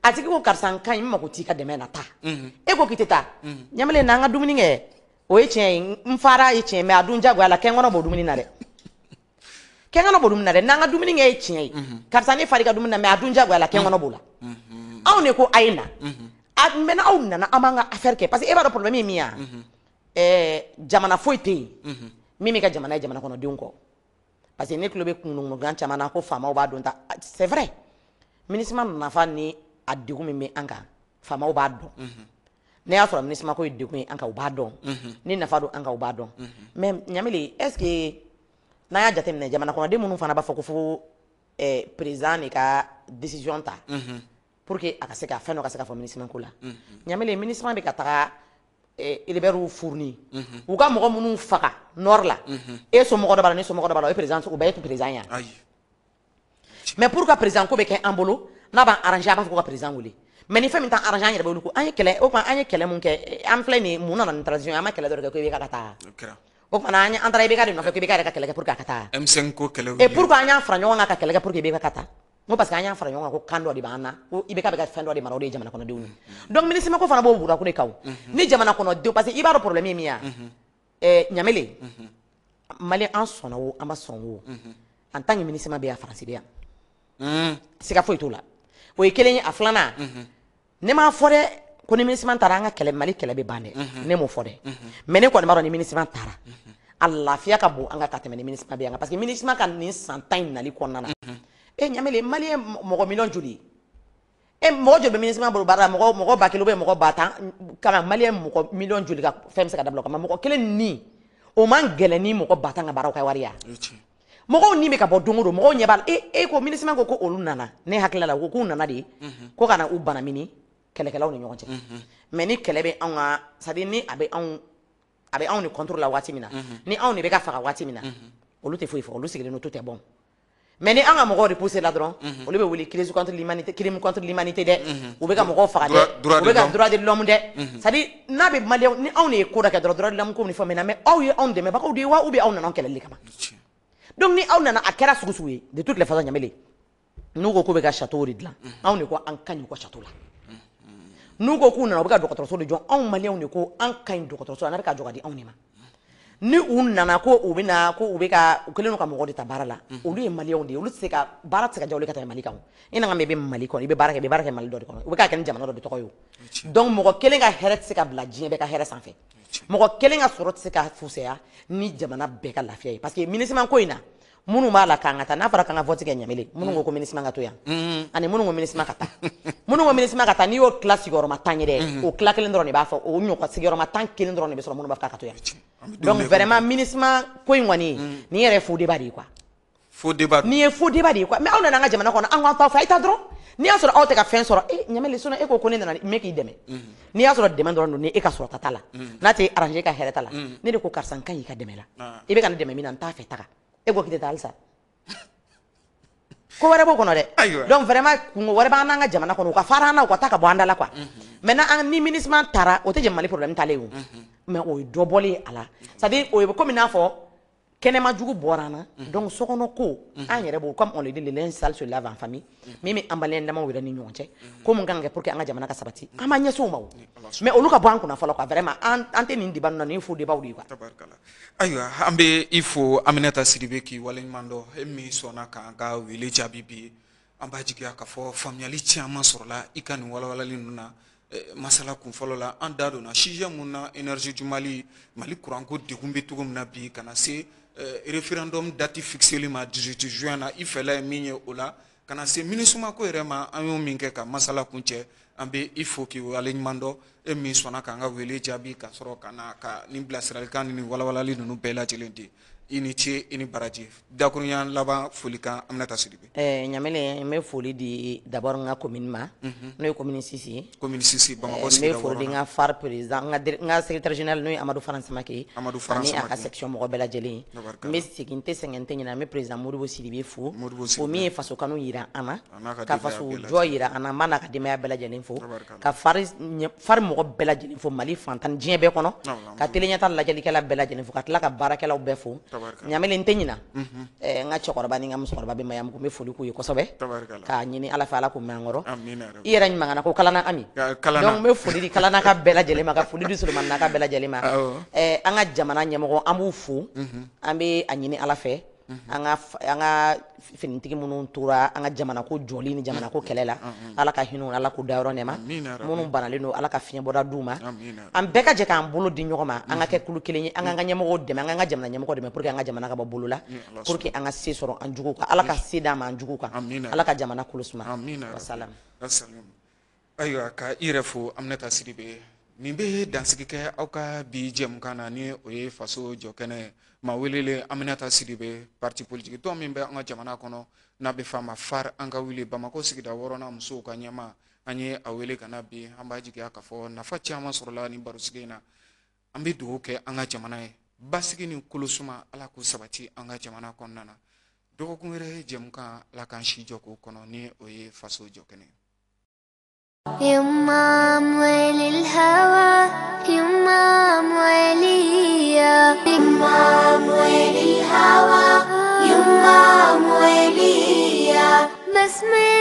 a tigi ko karisa n ka ɲi n mago t'i ka dɛmɛ na taa e ko k'i tɛ taa ɲamele n'an ka dumuni kɛ o ye tiɲɛ ye n fara ye tiɲɛ mais a dun jagoya la kɛ n kɔnɔ b'o dumuni na dɛ kɛ n kɔnɔ b'o dumuni na dɛ n'an ka dumuni kɛ ye tiɲɛ ye karisa ne fari ka dumuni na mais a dun jagoya la kɛ n kɔnɔ b'o la anw de ko a ye na maintenant aw nana an b'an ka affaire kɛ parce que e b'a dɔn problème ye min ye jamana foyi tɛ yen min bɛ ka jamana ye jamana kɔnɔdenw kɔ parce que ne tulo bɛ kunkunkan caman na ko faamaw b'a dɔn ta c'est vrai MINUSMA nafa ni a degun min bɛ an kan faamaw b'a dɔn ne y'a sɔrɔ ministre ko ye degun ye an ka u b'a dɔn ni nafa don an ka u b'a dɔn mais ɲamili est ce que n'a y'a jateminɛ jamana kɔnɔden minnu fana b'a fɔ ko fo président de ka décision ta pour que a ka se ka fɛn dɔ ka se ka fɔ ministre ko la ɲamili ministre bɛ ka taga Ilibɛriw fourni u ka mɔgɔ minnu faga nord la e somɔgɔ dɔ b'a la ne somɔgɔ dɔ b'a la o ye président u bɛɛ ye président ya mais pour que président ko bɛ kɛ an bolo n'a b'an arranger a b'a fɔ ko ka président wele mais ni fɛn min t'an arranger an yɛrɛ bɛ wuli ko an ye kɛlɛ o kuma an ye kɛlɛ mun kɛ an filɛ nin mun nana ni transition an ma kɛlɛ dɔ de kɛ ko i bɛ ka taa o kuma an taara i bɛ ka de nɔfɛ ko i bɛ ka yɛrɛ ka kɛlɛ kɛ pour que a ka taa M5 ko kɛlɛ et pour que an y'a fara ɲɔgɔn kan ka kɛlɛ kɛ pour que i bɛ ka taa ko parce que an y'a fara ɲɔgɔn kan ko kan dɔ de b'an na ko i bɛ ka fɛn dɔ de mara o de ye jamana kɔnɔdenw ye donc ministre ko fana b'o bugura ko de kan ni jamana kɔnɔdenw parce que i b'a dɔn problème ye min ye ɲamele Mali an sɔnna o an ma sɔn o en tant que ministre bɛ yan faransi bɛ yan siga foyi t'o la o ye kelen ye a filanan ne m'a fɔ dɛ ko ni ministre taara an ka kɛlɛ Mali kɛlɛ bɛ ban dɛ ne m'o fɔ dɛ mais ne kɔni b'a dɔn ni ministre taara a lafiya ka bon an ka tɛmɛ ni ministre bɛ yan parce que ministre ka nin san 10 in nali kɔnɔna na ɲamele Mali ye mɔgɔ miliyɔn joli mɔgɔ joli bɛ ministre bolo baara la mɔgɔ 1000 ou mɔgɔ 1000 kama Mali ye mɔgɔ miliyɔn joli ka fɛn bɛ se ka dabila o kama mɔgɔ kelen ni o man gɛlɛn ni mɔgɔ 1000 ka baaraw ka wari ya mɔgɔw ni bɛ ka bɔ don o don mɔgɔw ɲɛ b'a la ko ministre ko olu nana ne hakili la ko k'u nana de ko ka na u bana mini kɛlɛkɛlaw ni ɲɔgɔn cɛ mais ni kɛlɛ bɛ anw ka c'est à dire ni a bɛ anw ni contrôle la waati min na ni anw de bɛ ka faga waati min na olu tɛ foyi fɔ olu sigilen tout est bon mais ni an ka mɔgɔw repousser la dɔrɔn olu bɛ wuli crime contre l'humanité dɛ u bɛ ka mɔgɔw faga dɛ u bɛ ka droit de l'homme dɛ c'est à dire n'a bɛ maliyɛnw ni anw de ye ko dɔ kɛ dɔrɔn droit de l'homme ko ni fɛn min na mais aw ye anw dɛmɛbagaw de ye wa ou bien aw nana anw kɛlɛli kama donc ni aw nana a kɛra sugu sugu ye de toutes les façons ɲamele n'u ko k'u bɛ ka château de dilan anw de ko an ka ɲi u ka château la n'u ko k'u nana u bɛ ka dɔgɔtɔrɔso de jɔ anw maliyɛnw de ko an ka ɲi dɔgɔtɔrɔso la n'a bɛ ka jɔ ka di anw de ma ni u nana ko u bɛna ko u bɛ ka u kɛlen don ka mɔgɔ de ta baara la olu ye maliyɛnw de ye olu tɛ se ka baara tɛ se ka diya olu ka tɛmɛ Mali kan i na ka mɛn i bɛ Mali kɔnɔ i bɛ baara kɛ Mali dɔ de kɔnɔ u bɛ ka kɛ ni jamana dɔ de tɔgɔ ye o donc mɔgɔ kelen ka hɛrɛ tɛ se ka bila diɲɛ bɛɛ ka hɛrɛ sanfɛ mɔgɔ kelen ka sɔrɔ tɛ se ka fusaya ni jamana bɛɛ ka lafiya ye parce que ministre ko in na minnu b'a la k'an ka taa n'a fɔra k'an ka vote kɛ ɲamele minnu ko ministre ka to yan ani minnu ko ministre ka taa minnu ko ministre ka taa n'i y'o tila sigiyɔrɔma 10 ye dɛ o tila kelen dɔrɔn de b'a fɔ o ɲɔgɔn sigiyɔrɔma 10 kelen dɔrɔn de bɛ sɔrɔ minnu b'a fɔ k'a ka to yan donc vraiment ministre ko in kɔni nin yɛrɛ ye faux débat de ye quoi faux débat nin ye faux débat de ye quoi mais aw nana an ka jamana kɔnɔ an k'an ta fɛ a ye taa dɔrɔn n'i y'a sɔrɔ aw tɛ ka fɛn sɔrɔ ɲamele sinon e ko ne nana n bɛ k'i dɛmɛ n'i y'a sɔrɔ dɛmɛ dɔrɔn don ni e ka sɔrɔta t'a la n'a tɛ arranger e ka hɛrɛ ta la ne de ko karisa n ka ɲi i ka dɛmɛ la i bɛ ka ne dɛmɛ min na n t'a fɛ taga e ko k'i tɛ taa halisa ko wɛrɛ b'o kɔnɔ dɛ donc vraiment kungo wɛrɛ b'an n'an ka jamana kɔnɔ u ka fara an na u ka taa ka bɔ an da la quoi maintenant ni ministre taara o tɛ Mali problème t'ale o mais o ye dɔ bɔlen a la c'est à dire o ye comme n'a fɔ kɛnɛma jugu bɔra an na donc sokɔnɔ ko an yɛrɛ b'o comme on le dit le linge sale se lave en famille min bɛ an baliyɛn damaw yɛrɛ ni ɲɔgɔn cɛ ko mun kan ka kɛ pour que an ka jamana ka sabati an b'an ɲɛsin o ma o mais olu ka bɔ an kunna fɔlɔ quoi vraiment an tɛ nin débat na nin faux débat de ye quoi ayiwa an bɛ i fo Aminata Sidibe k'i waleɲuman dɔn e min sɔnna k'an ka wele jaabi bi an b'a jigiya k'a fɔ faamuyali caman sɔrɔla i ka nin walawalali ninnu na masala kun fɔlɔ la an da donna sujet mun na énergie du Mali kuranko degun bɛ cogo min na bi ka na se référendum date fixée ma 18 juin na i fɛla ye min ye o la ka na se MINUSMA ko yɛrɛ ma an y'o min kɛ ka masala kun cɛ an bɛ i fo k'i waleɲuman dɔn e min sɔnna k'an ka wele jaabi ka sɔrɔ ka na ka nin bilasiralikan ni walawalali ninnu bɛɛ lajɛlen di i ni ce i ni baraji dakurunya laban folikan Aminata Sidibe ɲamele n bɛ foli di d'abord n ka commune ma n'o ye commune 6 ye commune 6 Bamakɔ sigida 6 n bɛ foli di n ka phare président n ka secrétaire général n'o ye Amadou Faran Samake ani a ka section mɔgɔ bɛɛ lajɛlen n bɛ segin n tɛ sɛgɛn n tɛ ɲinɛ n bɛ président Modibo Sidibe fo o min ye faso kanu jira an na ka faso jɔ jira an na n b'a n'a ka denbaya bɛɛ lajɛlen fo ka phare mɔgɔ bɛɛ lajɛlen fo Mali fantan diɲɛ bɛɛ kɔnɔ ka teleɲɛta lajɛlikɛla bɛɛ lajɛlen fo ka tila ka baarakɛlaw bɛɛ fo ɲamele n tɛ ɲina n ka cɛkɔrɔba ni n ka musokɔrɔba bɛ mayamugu n bɛ foli k'u ye kosɛbɛ k'a ɲini ala fɛ ala k'u mɛn an kɔrɔ i yɛrɛ ɲumangana ko kalana ami donc n bɛ foli di kalanaka bɛɛ lajɛlen ma ka foli di solomaninaka bɛɛ lajɛlen ma an ka jamana ɲɛmɔgɔ an b'u fo an bɛ a ɲini ala fɛ an ka finitigi minnu tora an ka jamana ko jɔli ni jamana ko kɛlɛ la ala ka hinɛ ala k'u dayɔrɔ nɛma minnu banalen don ala ka fiɲɛbɔda d'u ma an bɛɛ ka jɛ k'an bolo di ɲɔgɔn ma an ka kɛ kulu kelen ye an ka ɲɛmɔgɔw dɛmɛ an ka jamana ɲɛmɔgɔ dɛmɛ pour que an ka jamana ka bɔ bolo la pour que an ka se sɔrɔ an jugu kan ala ka se d'an ma an jugu kan ala ka jamana kolo suma wasalam ayiwa ka i yɛrɛ fo Aminata Sidibe nin bɛ dansigi kɛ aw ka bi jɛmukan na ni o ye faso jɔ kɛnɛ ma welele Aminata Sidibe parti politique tɔn min bɛ an ka jamana kɔnɔ n'a bɛ f'a ma FAR an ka wuli Bamako sigida 6nan musow ka ɲɛma an ye a wele ka na bi an b'a jigiya k'a fɔ nafa caman sɔrɔla ni barosigi in na an bɛ dugawu kɛ an ka jamana ye basigi ni kolosuma Ala k'o sabati an ka jamana kɔnɔna na dɔgɔkun wɛrɛ jɛmukan Ala k'an si jɔ k'o kɔnɔ ni o ye faso jɔ kɛnɛ يمام وللهوى يمام وليا يمام وللهوى يمام وليا بسم